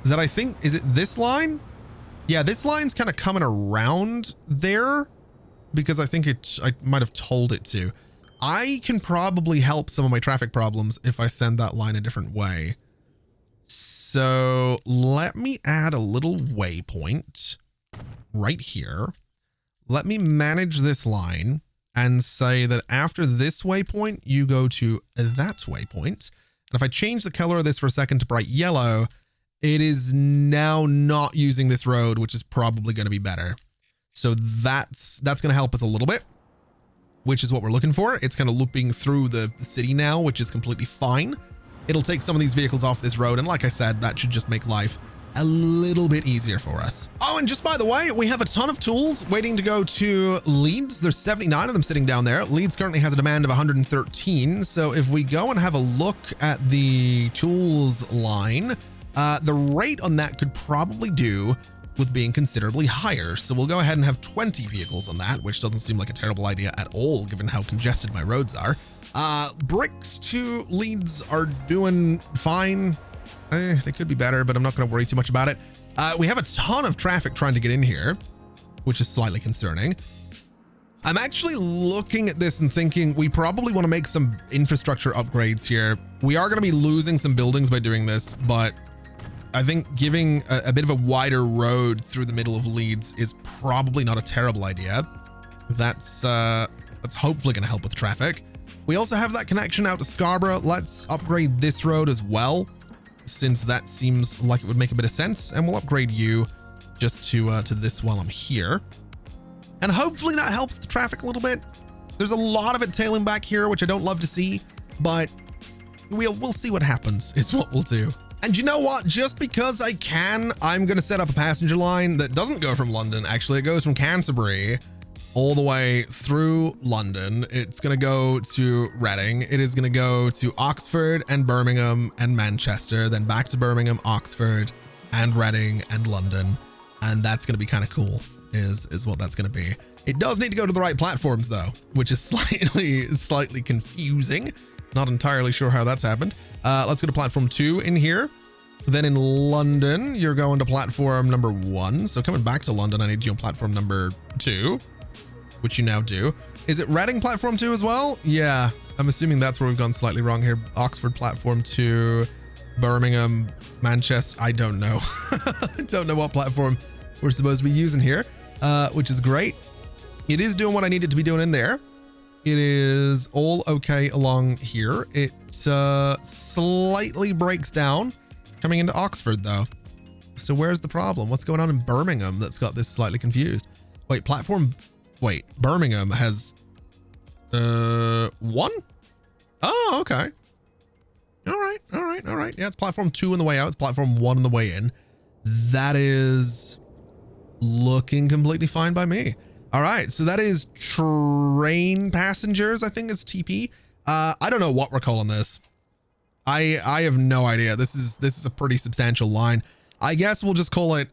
that I think, is it this line? Yeah, this line's kind of coming around there because I think I might have told it to. I can probably help some of my traffic problems if I send that line a different way. So let me add a little waypoint right here. Let me manage this line and say that after this waypoint, you go to that waypoint. And if I change the color of this for a second to bright yellow, it is now not using this road, which is probably going to be better. So that's going to help us a little bit, which is what we're looking for. It's kind of looping through the city now, which is completely fine. It'll take some of these vehicles off this road. And like I said, that should just make life a little bit easier for us. Oh, and just by the way, we have a ton of tools waiting to go to Leeds. There's 79 of them sitting down there. Leeds currently has a demand of 113. So if we go and have a look at the tools line, the rate on that could probably do with being considerably higher. So we'll go ahead and have 20 vehicles on that, which doesn't seem like a terrible idea at all, given how congested my roads are. Bricks to Leeds are doing fine. They could be better, but I'm not going to worry too much about it. We have a ton of traffic trying to get in here, which is slightly concerning. I'm actually looking at this and thinking we probably want to make some infrastructure upgrades here. We are going to be losing some buildings by doing this, but I think giving a bit of a wider road through the middle of Leeds is probably not a terrible idea. That's hopefully going to help with traffic. We also have that connection out to Scarborough. Let's upgrade this road as well, since that seems like it would make a bit of sense. And we'll upgrade you just to this while I'm here. And hopefully that helps the traffic a little bit. There's a lot of it tailing back here, which I don't love to see, but we'll see what happens is what we'll do. And you know what? Just because I can, I'm going to set up a passenger line that doesn't go from London. Actually, it goes from Canterbury all the way through London. It's going to go to Reading. It is going to go to Oxford and Birmingham and Manchester, then back to Birmingham, Oxford and Reading and London. And that's going to be kind of cool is what that's going to be. It does need to go to the right platforms though, which is slightly confusing. Not entirely sure how that's happened. Let's go to platform 2 in here. Then in London, you're going to platform number 1. So coming back to London, I need you on platform number 2, which you now do. Is it Reading platform 2 as well? Yeah, I'm assuming that's where we've gone slightly wrong here. Oxford platform 2, Birmingham, Manchester. I don't know. I don't know what platform we're supposed to be using here, which is great. It is doing what I need it to be doing in there. It is all okay along here. It slightly breaks down coming into Oxford though. So where's the problem? What's going on in Birmingham that's got this slightly confused? Wait, Birmingham has 1? Oh, okay. All right. Yeah, it's platform 2 on the way out. It's platform 1 on the way in. That is looking completely fine by me. All right, so that is train passengers, I think it's TP. I don't know what we're calling this. I have no idea. This is a pretty substantial line. I guess we'll just call it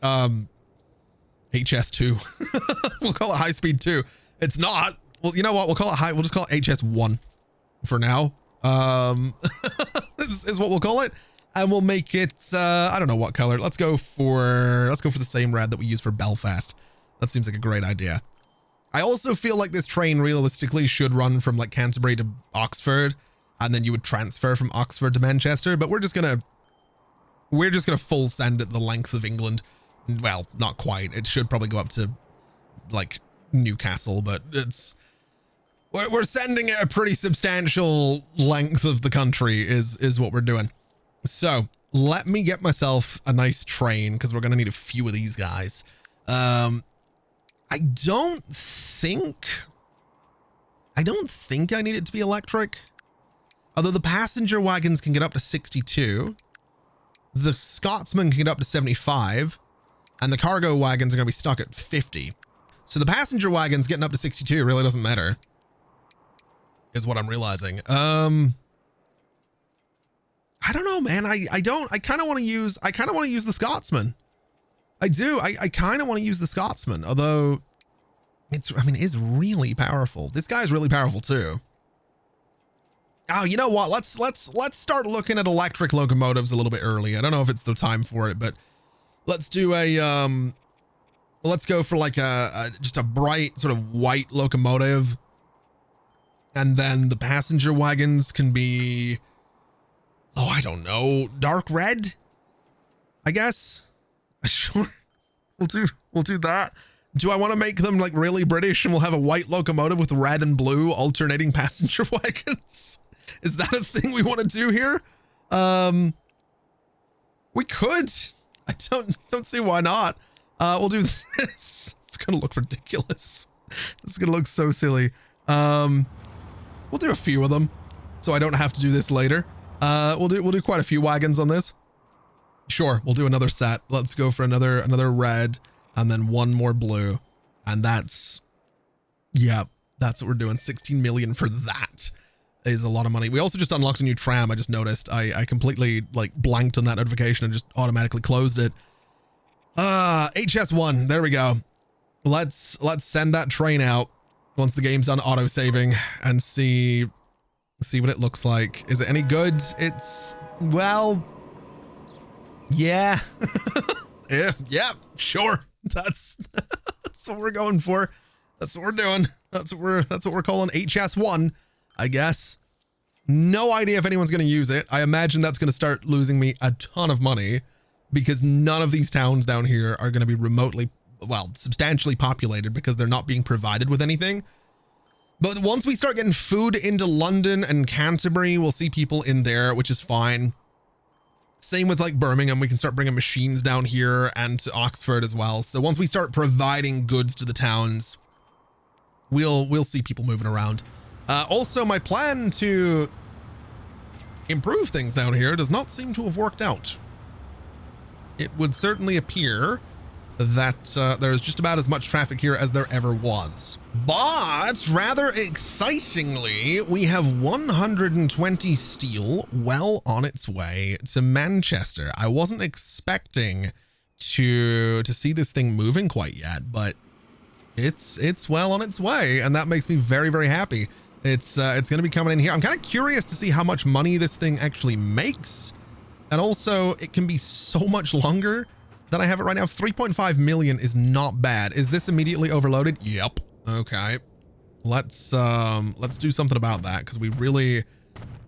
HS2. We'll call it high speed 2. It's not. Well, you know what? We'll just call it HS1 for now. This is what we'll call it. And we'll make it I don't know what color. Let's go for the same red that we use for Belfast. That seems like a great idea. I also feel like this train realistically should run from like Canterbury to Oxford. and then you would transfer from Oxford to Manchester. But we're just gonna full send it the length of England. Well, not quite. It should probably go up to like Newcastle, but we're sending it a pretty substantial length of the country is what we're doing. So let me get myself a nice train, because we're going to need a few of these guys. I don't think I need it to be electric. Although the passenger wagons can get up to 62. The Scotsman can get up to 75. And the cargo wagons are going to be stuck at 50. So the passenger wagons getting up to 62 really doesn't matter, is what I'm realizing. I don't know, man. I kind of want to use the Scotsman. I do. I kind of want to use the Scotsman, although it's really powerful. This guy's really powerful too. Oh, you know what? Let's start looking at electric locomotives a little bit early. I don't know if it's the time for it, but let's do a let's go for like just a bright sort of white locomotive. And then the passenger wagons can be, oh, I don't know, dark red, I guess. Sure. We'll do that. Do I want to make them like really British and we'll have a white locomotive with red and blue alternating passenger wagons? Is that a thing we want to do here? We could. I don't see why not. We'll do this. It's going to look ridiculous. It's going to look so silly. We'll do a few of them so I don't have to do this later. We'll do quite a few wagons on this. Sure, we'll do another set. Let's go for another red and then one more blue. And that's what we're doing. 16 million for that is a lot of money. We also just unlocked a new tram. I just noticed I completely like blanked on that notification and just automatically closed it. HS1, there we go. Let's send that train out once the game's done auto saving and see what it looks like. Is it any good? It's, well, yeah. yeah, sure. That's what we're going for. That's what we're doing. That's what we're calling HS1, I guess. No idea if anyone's going to use it. I imagine that's going to start losing me a ton of money because none of these towns down here are going to be remotely, well, substantially populated because they're not being provided with anything. But once we start getting food into London and Canterbury, we'll see people in there, which is fine. Same with like Birmingham, we can start bringing machines down here and to Oxford as well. So once we start providing goods to the towns, we'll see people moving around. Also, my plan to improve things down here does not seem to have worked out. It would certainly appear that there's just about as much traffic here as there ever was. But rather excitingly, we have 120 steel well on its way to Manchester. I wasn't expecting to see this thing moving quite yet, but it's well on its way, and that makes me very, very happy. It's going to be coming in here. I'm kind of curious to see how much money this thing actually makes. And also, it can be so much longer than I have it right now. 3.5 million is not bad. Is this immediately overloaded? Yep. Okay. Let's do something about that, because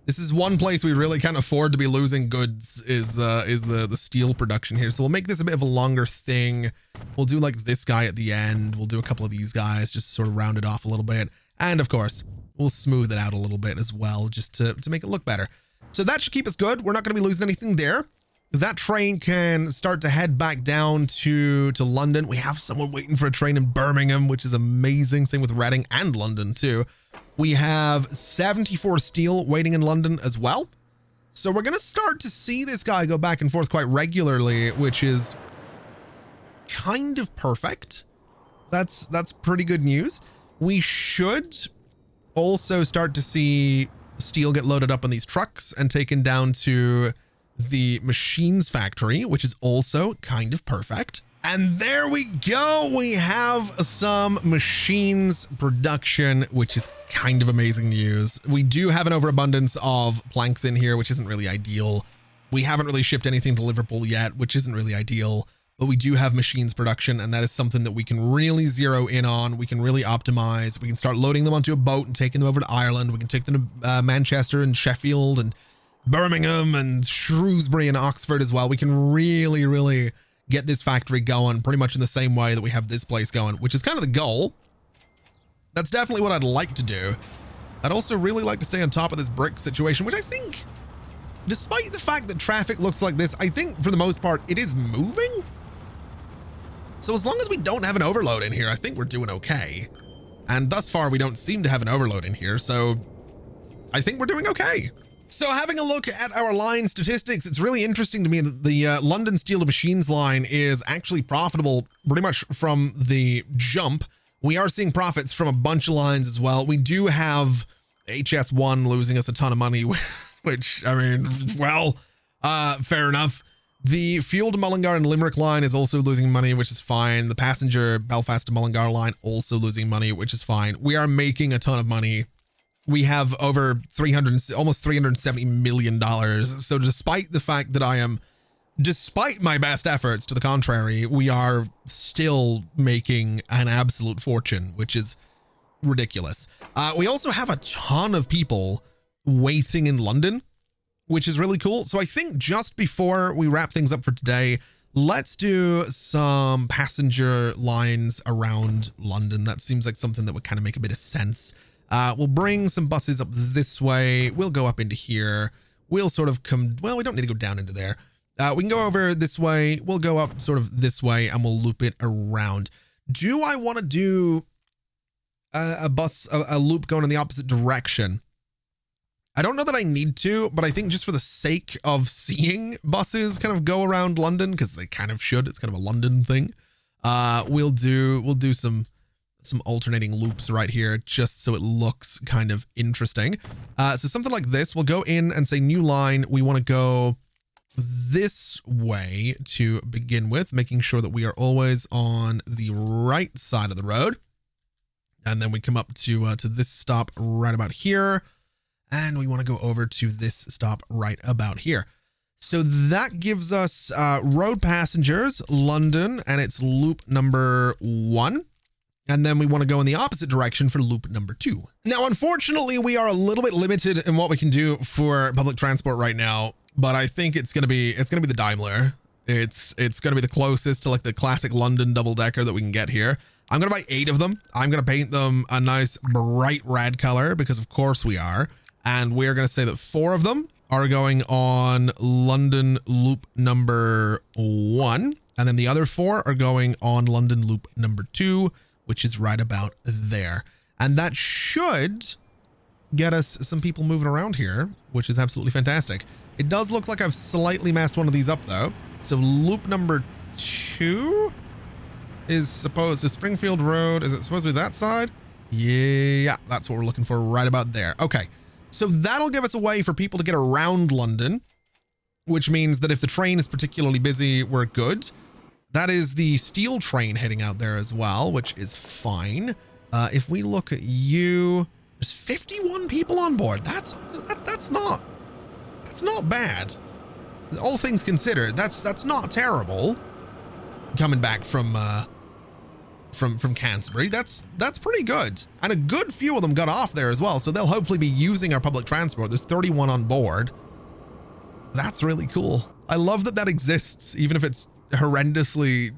this is one place we really can't afford to be losing goods is the steel production here. So we'll make this a bit of a longer thing. We'll do like this guy at the end. We'll do a couple of these guys just to sort of round it off a little bit. And of course, we'll smooth it out a little bit as well, just to make it look better. So that should keep us good. We're not going to be losing anything there. That train can start to head back down to London. We have someone waiting for a train in Birmingham, which is amazing. Same with Reading and London too. We have 74 steel waiting in London as well. So we're going to start to see this guy go back and forth quite regularly, which is kind of perfect. That's pretty good news. We should also start to see steel get loaded up on these trucks and taken down to the machines factory, which is also kind of perfect. And there we go. We have some machines production, which is kind of amazing news. We do have an overabundance of planks in here, which isn't really ideal. We haven't really shipped anything to Liverpool yet, which isn't really ideal. but we do have machines production, and that is something that we can really zero in on. We can really optimize. We can start loading them onto a boat and taking them over to Ireland. We can take them to Manchester and Sheffield and Birmingham and Shrewsbury and Oxford as well. We can really, really get this factory going pretty much in the same way that we have this place going, which is kind of the goal. That's definitely what I'd like to do. I'd also really like to stay on top of this brick situation, which I think, despite the fact that traffic looks like this, I think for the most part it is moving. So as long as we don't have an overload in here, I think we're doing okay. And thus far, we don't seem to have an overload in here, so I think we're doing okay. So having a look at our line statistics, it's really interesting to me that the London Steel to Machines line is actually profitable pretty much from the jump. We are seeing profits from a bunch of lines as well. We do have HS1 losing us a ton of money, which, I mean, well, fair enough. The Fuel to Mullingar and Limerick line is also losing money, which is fine. The passenger Belfast to Mullingar line also losing money, which is fine. We are making a ton of money. We have over almost $370 million. So despite the fact that despite my best efforts to the contrary, we are still making an absolute fortune, which is ridiculous. We also have a ton of people waiting in London, which is really cool. So I think just before we wrap things up for today, let's do some passenger lines around London. That seems like something that would kind of make a bit of sense. We'll bring some buses up this way. We'll go up into here. We'll sort of well, we don't need to go down into there. We can go over this way. We'll go up sort of this way and we'll loop it around. Do I want to do a loop going in the opposite direction? I don't know that I need to, but I think just for the sake of seeing buses kind of go around London, because they kind of should, it's kind of a London thing. We'll do some alternating loops right here, just so it looks kind of interesting. So something like this, we'll go in and say new line. We want to go this way to begin with, making sure that we are always on the right side of the road. And then we come up to this stop right about here. And we want to go over to this stop right about here. So that gives us road passengers, London, and it's loop number 1. And then we want to go in the opposite direction for loop number 2. Now, unfortunately, we are a little bit limited in what we can do for public transport right now, but I think it's going to be the Daimler. It's going to be the closest to like the classic London double decker that we can get here. I'm going to buy 8 of them. I'm going to paint them a nice bright red color because of course we are. And we're going to say that 4 of them are going on London loop number 1. And then the other 4 are going on London loop number 2, which is right about there. And that should get us some people moving around here, which is absolutely fantastic. It does look like I've slightly messed one of these up though. So loop number 2 is supposed to Springfield Road. Is it supposed to be that side? Yeah, that's what we're looking for right about there. Okay. So that'll give us a way for people to get around London, which means that if the train is particularly busy, we're good. That is the steel train heading out there as well, which is fine. If we look at you, there's 51 people on board. That's not bad. All things considered, that's not terrible. Coming back from Canterbury, that's pretty good. And a good few of them got off there as well, so they'll hopefully be using our public transport. There's 31 on board. That's really cool. I love that exists, even if it's horrendously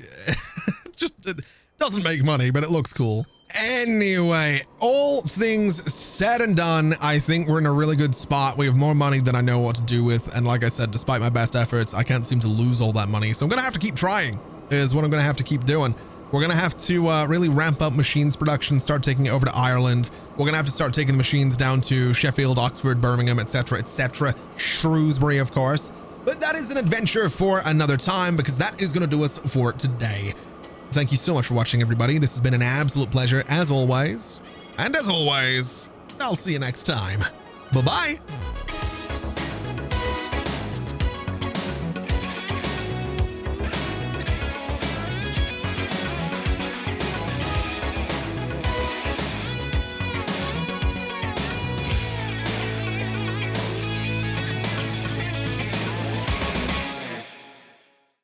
it doesn't make money, but it looks cool. Anyway, all things said and done, I think we're in a really good spot. We have more money than I know what to do with, and like I said, despite my best efforts, I can't seem to lose all that money, so I'm gonna have to keep trying is what I'm gonna have to keep doing. We're gonna have to really ramp up machines production, start taking it over to Ireland. We're gonna have to start taking the machines down to Sheffield, Oxford, Birmingham, etc., etc., Shrewsbury, of course. But that is an adventure for another time, because that is gonna do us for today. Thank you so much for watching, everybody. This has been an absolute pleasure, as always. And as always, I'll see you next time. Bye-bye.